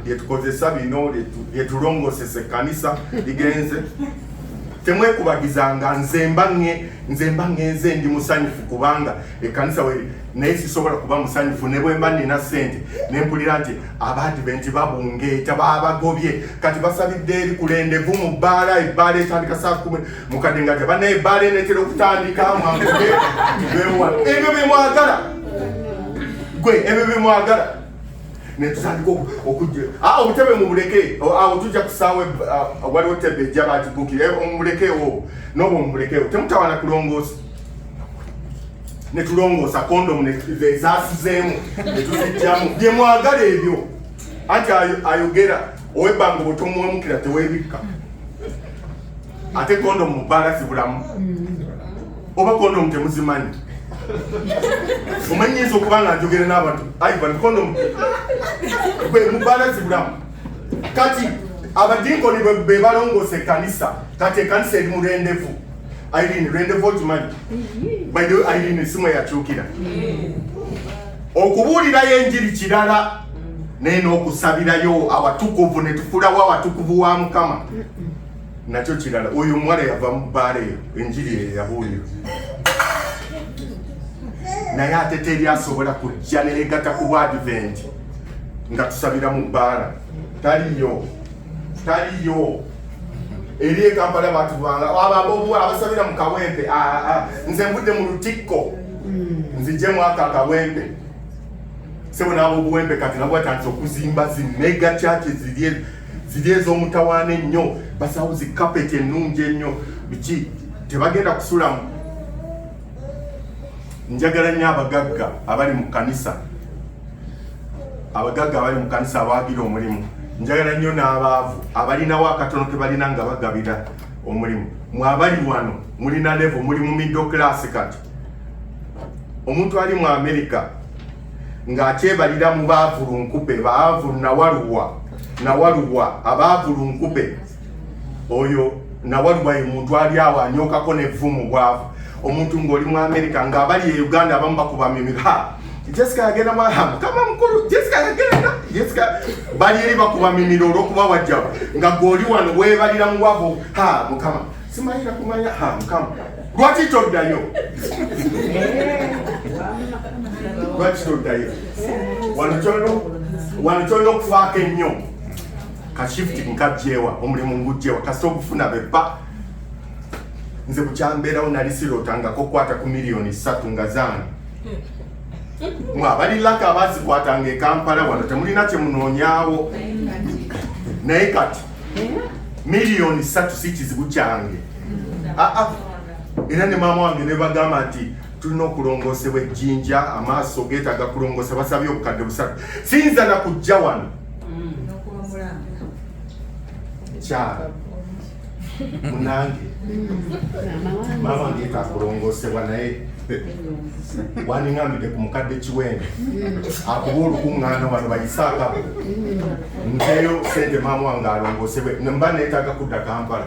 lyetukozesa bino lyetulongosesa ekkanisa ligenze. Temwekubagizanga nze mba ngenze ndi musanyufu kubanga ekkanisa weri naye sisobola kuba musanyufu ne bwe mba nina ssente ne mpulira nti Abadiventi babungeeta babagobye kati basabidde eri ku lendevu mu bbaala. Ebbaala etandika saa 10 mukadde nga tebannaye ebbaala enetera okutandika mwanguge ebyo byemwagala ebyo byemwagala netutandika okujja obutebe mubuleke awo tujja kusaawa waliwo tebe ejja batibukire omubulekeo noba omubulekeo temutawana kulongoosa netulongoosa kondomu ezasizeemu netuzijjamu byemwagala ebyo anti ayogera owebbanga obutomuwemukira tewebikka ate kondomu mubbaala zibulamu oba kondomu temuzimanyi. Omanyinza okuba nga njogera n'abantu Ivan kondomu gwe mubbaala zibulamu. Kati abadinkoni be balongoosa ekkanisa kati ekkanisa eri mu lwendevu. Irene lwendevu okimanyi? By the way Irene esimu yakyukira okubuulirayo enjiri kirala naye n'okusabirayo awatukuvu ne tufuulawo awatukuvu wa Mukama nakyo kirala. Oyo omuwala yava mu bbaala eyo enjiri eyo yabuulira naye ate teri asobola kujja neyegatta ku Advent nga tusabira mu bbaala. Taliyo eri e Kampala batuvanga abasabira mu kawempe. Nze mbudde mu lutikko nzijjemu aka akawempe. Sebo nabo obuwempe kati nabo batandise okuzimba zi mega churches ziri ez'omutawaana ennyo, basawo zi carpet ennungi ennyo, biki tebagenda kusulamu. Njagala nnyo abagagga abali mu kanisa, abawagira omulimu. Njagala nnyo n'abaavu abalinawo akatono ke balina nga bagabira omulimu. Mwabali wano mulina level, muli mu middle class. Kati omuntu ali mu America ng'akyebalira mu baavulunkupe, baavu nawaluwa abaavulunkupe. Oyo nawaluwa ye muntu ali awo anyookako n'evvumu bwavu. Omuntu ng'oli mu America ng'abali e Uganda abamu bakuba mimiro. Jessica yagenda Mukama mukulu, Jessica bali eri bakuba mimiro olw'okuba wajja nga gw'oli wano weebalira mu wavu. Mukama simayira kumanya. Mukama lwaki toddayo? Lwaki toddayo? Wano kyolina okufaako ennyo. Kashifti nkajjeewa, omulimu ngujjeewa, kasita okufuna beppa. Nze bukyambeerawo nali sirootangako kukwata ku miliyoni 3 nga zange. Mwabali laka abazikwatanga e Kampala wano temulina kye munoonyaawo. Naye kati miliyoni 3 si kizibu kyange. Era ne maama wange ne bagamba nti tulina okulongoosebwa ejjinja, amaaso geetaaga kulongoosa, basabye obukadde 3. Siyinza na kujja wano kyala munange maama wange yeetaaga kulongoosebwa, naye waningambidde ku mukadde Kiwende akuba olukuŋŋaana wano bayise akabo nteyo sente maama wange alongoosebwe, mba neetaaga kudda Kampala.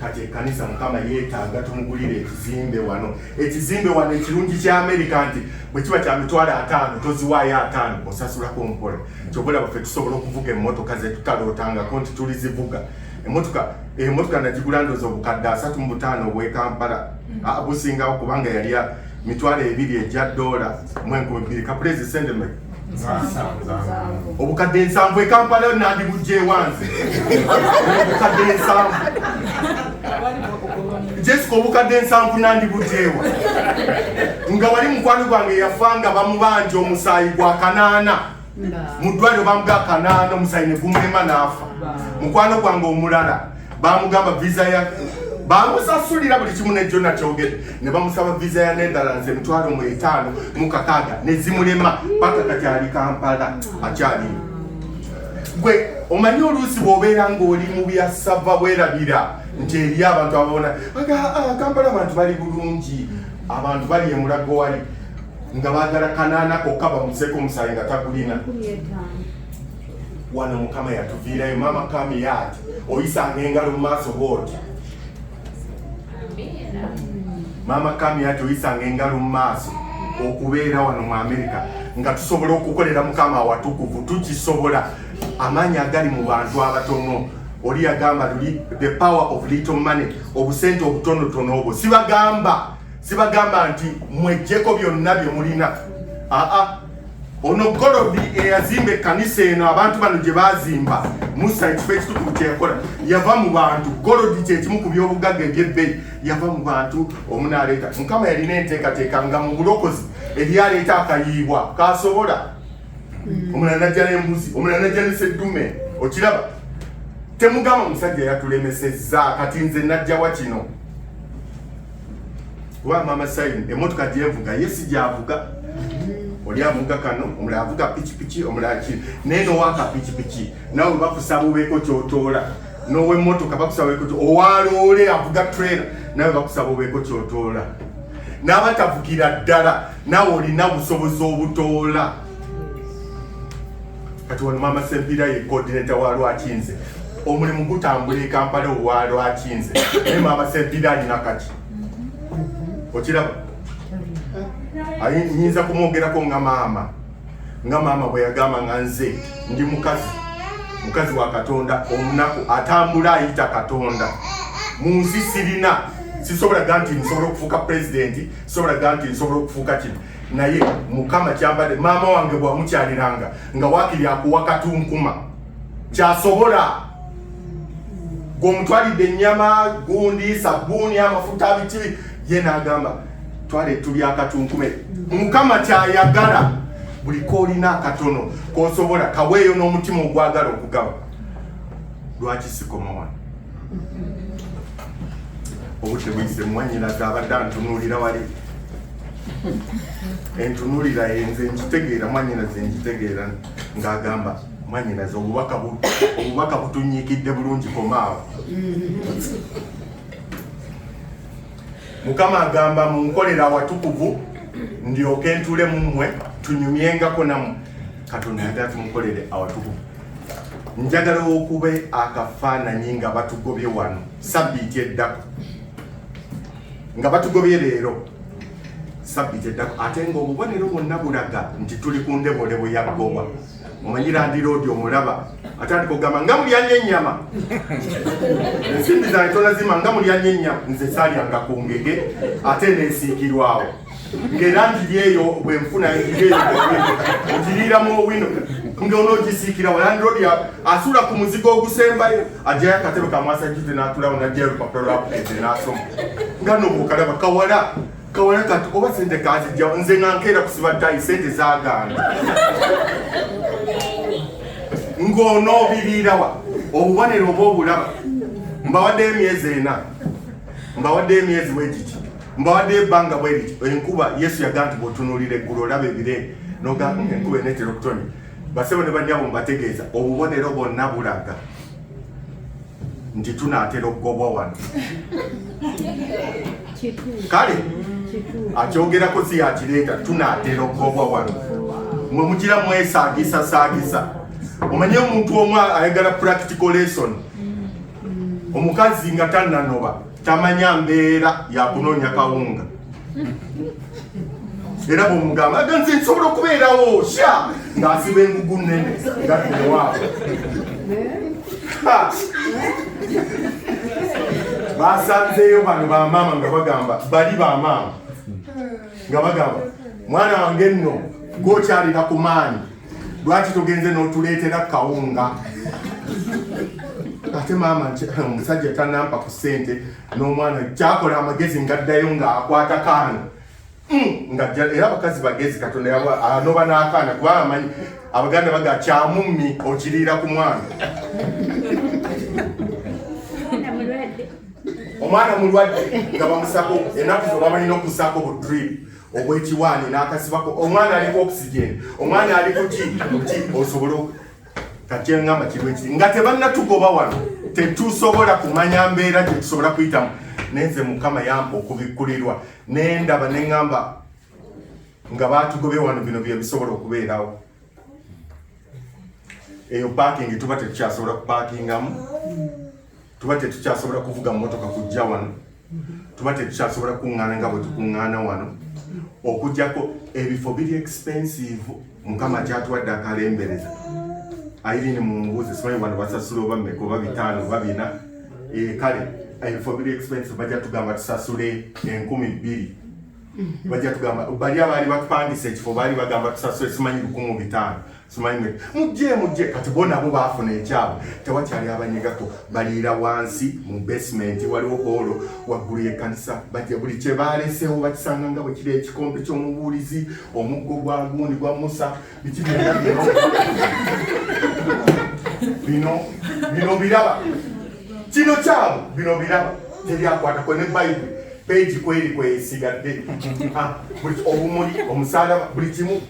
Kati ekkanisa Mukama yeetaaga tumugulire ekizimbe wano. Ekizimbe wano ekirungi kya America nti bwe kiba kya mitwalo 5 toziwaayo 5 osasulako mpola. Kyobola baffe tusobola okuvuga emmotoka ze tutalootangako nti tulizivuga. Emmotoka nagigula ndoozi obukadde 35 obw'e Kampala. Busingawo kubanga yali ya mitwalo 2 ejja $9,200. Kapulezi sende me obukadde 7 e Kampala nandibujje ewanze. Obukadde 7 Jessica obukadde 7 nandibujjeewa nga wali mukwano gwange yafanga bamubanja omusaayi gwa 8 mu ddwaliro bamuga 8 omusaayi ne gumulema n'afa. Mukwano gwange omulala bamugamba visa ya bamusasulira buli kimu nejjo nakyogedde ne bamusaba visa ya Netherlands $5,600 ne zimulema paka kati ali Kampala akyali. Gwe omanyi oluusi bw'obeera ng'oli mu byasava bwerabira nti eri abantu ababona Kampala abantu bali bulungi, abantu bali emulago wali nga baagala 8 kokka bamuseeko omusaayi nga tagulina. Wano Mukama yatuviirayo. Mama kami yati oyisanga engalo mu maaso bw'oti. Mama kami yati oyisanga engalo mu maaso okubeera wano mu America nga tusobola okukolera Mukama awatukuvu. Tukisobola. Amaanyi agali mu bantu abatono. Oli yagamba luli the power of little money, obusente obutonotono obwo. Sibagamba nti mwejjeko byonna bye mulina. Ono Golodi eyazimba ekkanisa eno abantu bano gye bazimba Musa ekifo ekitukuvu kyekola yava mu bantu. Golodi kyekimu ku byobugagga ebyebbeeyi yava mu bantu. Omunaaleeta Mukama yalina enteekateeka nga mu bulokozi eryaleeta akayiibwa kasobola. Omulala najja n'embuzi, omulala najja n'esseddume. Okiraba temugamba omusajja yatulemesezza kati nze najjawa kino. Kuba Mama Sayini emmotoka gyevuga yesi gyavuga. Oli avuga kano, omulala avuga pikipiki, omulala kino. Naye n'owaaka pikipiki nawe bakusaba obeeko ky'otoola. N'ow'emmotoka bakusaba obeeko ky'otoola. Owaloole avuga trailer nawe bakusaba obeeko ky'otoola. N'abatavugira ddala nawe olina busobozi obutoola. Kati wano Mama Sempira ye coordinator wa Lwakinze. Omulimu gutambula e Kampala wa Lwakinze. Naye Mama Sempira alina kati. Okiraba? nyinza kumwogerako nga maama bwe yagamba nga nze ndi mukazi wa Katonda omunaku atambula ayita Katonda mu nsi sirina sisobola ganti nsobola okufuuka president sisobola ganti nsobola okufuuka kino naye Mukama kyambadde maama wange bwamukyaliranga nga wakiri akuwa katunkuma kyasobola gomutwalidde ennyama gundi sabbuuni amafuta biti ye n'agamba twale tulya akatunkume Mukama kyayagala buli koolina akatono kosobola kaweeyo n'omutima ogwagala okugaba lwaki sikoma wano obudde buyise mwanyinaza abadde antunuulira wali entunuulira enze nkitegeera mwanyinaze nkitegeera ng'agamba mwanyinaze obubaka butunyiikidde bulungi komaawo Mukama agamba munkolera awatukuvu ndyoke ntule mu mmwe tunyumyengako nammwe Katonda yagala tumukolere awatukuvu njagala okube akafaananyi nga batugobye wano sabbiiti eddako nga batugobye leero sabbiiti eddako ate ng'obubonero bwonna bulaga nti tuli ku ndebolebo ya ggobwa omanyira ndi roodi omulaba atandika okugamba nga mulyanye ennyama ensimbi zange tonazima nga mulyanye ennyama nze saalyanga ku ngege ate neesiikirwawo ng'erangi eyo bwe nfuna eyo ogiriiramu owino ng'onoogisiikira walandiroodi asuula ku muzigo ogusembayo ajjayo akatebe kamwasajjute n'atulawo n'ajjayo olupapula lwapukete n'asoma nga nobwokalaba kawala kati oba sente kazijjawo nze nga nkeera kusiba ttayi sente zaaganda ng'onoobiriirawa obubonero oba obulaba mbawaddeyo emyezi 4 mbawaddeyo emyezi bwegiti mbawaddeyo ebbanga bwe liti enkuba Yesu yagaa nti bw'otunuulira eggulu olaba ebire n'ogamba enkuba eneetera okutonya basebo ne bannyabo mbategeeza obubonero bwonna bulaga nti tunaatera okugobwa wano kale akyogerako si yakireeta tunaatera okugobwa wano mwe mugira mwesaagisasaagisa omanye omuntu omu ayagala practical lesson omukazi nga tannanoba tamanya mbeera yakunoonya kawunga era bw'omugamba aga nze nsobola okubeerawo sha ng'asiba engugu nnene gatnewaabo basanzeeyo bano bamaama nga bagamba bali bamaama nga bagamba mwana wange nno gwokyalira ku maanyi lwaki togenze n'otuleetera kawunga ate maama omusajja tanampa ku ssente n'omwana kyakola amagezi ngaddayo ng'akwata kaana era abakazi bagezi Katonda anoba n'akaana kuba amanyi Abaganda baga kyamummi okiriira ku mwana omwana mulwadde nga bamusako ennaku zo babalina okusaako bu drip obwekiwaani n'akasibako omwana aliko oxygen omwana aliko ki osobola kati engamba kirwe kiri nga tebannatugoba wano tetusobola kumanya mbeera gye tusobola kuyitamu nenze Mukama yampa okubikkulirwa nendaba neŋŋamba nga baatugobye wano bino bye bisobola okubeerawo eyo parking tuba tetukyasobola kupaakingamu tuba tetukyasobola kuvuga mu motoka kujja wano tuba tetukyasobola kuŋŋaana nga bwe tukuŋŋaana wano okujjako ebifo biri expensive Mukama kyatuwadde akalembereza Irene mumbuuze simanyi wano basasula oba mmeka oba 5 oba 4 kale ebifo biri expensive bajja tugamba tusasule 2,000 bajja tugamba bali abaali batupangisa ekifo baali bagamba tusasule simanyi 1,500 simanyi mujje kati bo nabo baafuna ekyabo tewakyali abanyegako baliira wansi mu basement waliwo holo waggulu y'ekkanisa bajja buli kye baaleseewo bakisanga nga bwe kiri ekikompe ky'omubuulizi omuggo gwa gundi gwa Musa biki bino biraba kino kyabo bino biraba teryakwatako ne Bayibuli peji kweri kwesigadde obumuli omusalaba buli kimu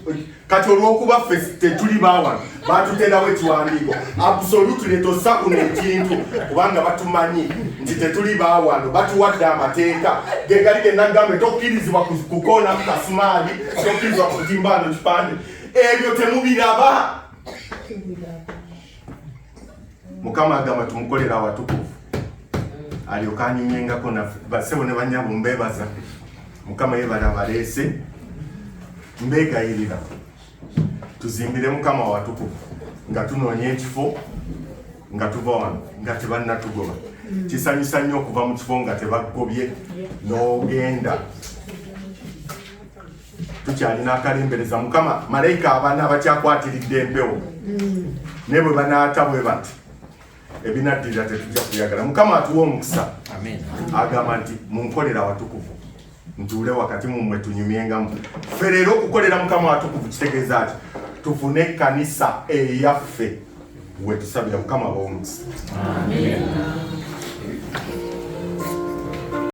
kati olw'okuba ffe tetuli baawano baatuterawo ekiwandiiko absolutely tossa kuno ekintu kubanga batumanyi nti tetuli baawano batuwadde amateeka ge gali gennagambe tokkirizibwa kukoona ku kasumaali tokkirizibwa kutimbaano kipande ebyo temubiraba Mukama agamba tumukolera awatukuvu alyoka anyumyengako naffe basebo ne bannyabo mbebaza Mukama yebala baleese mbegayirira tuzimbire Mukama watukuvu nga tunoonya ekifo nga tuva wano nga tebannatugoba. Kisanyusa nnyo okuva mu kifo nga tebagobye n'ogenda. Tukyalina akalembereza Mukama malayika abaana abakyakwatiridde empewo ne bwe banaata bwe bati ebinaddirira tetujja kuyagala. Mukama atuwa omukisa. Agamba nti munkolera watukuvu ntuule wakati mummwe tunyumyengamu. Ffe leero okukolera Mukama watukuvu kitegeeza ati tufune ekkanisa eyaffe wetusabira. Mukama abawe omukisa.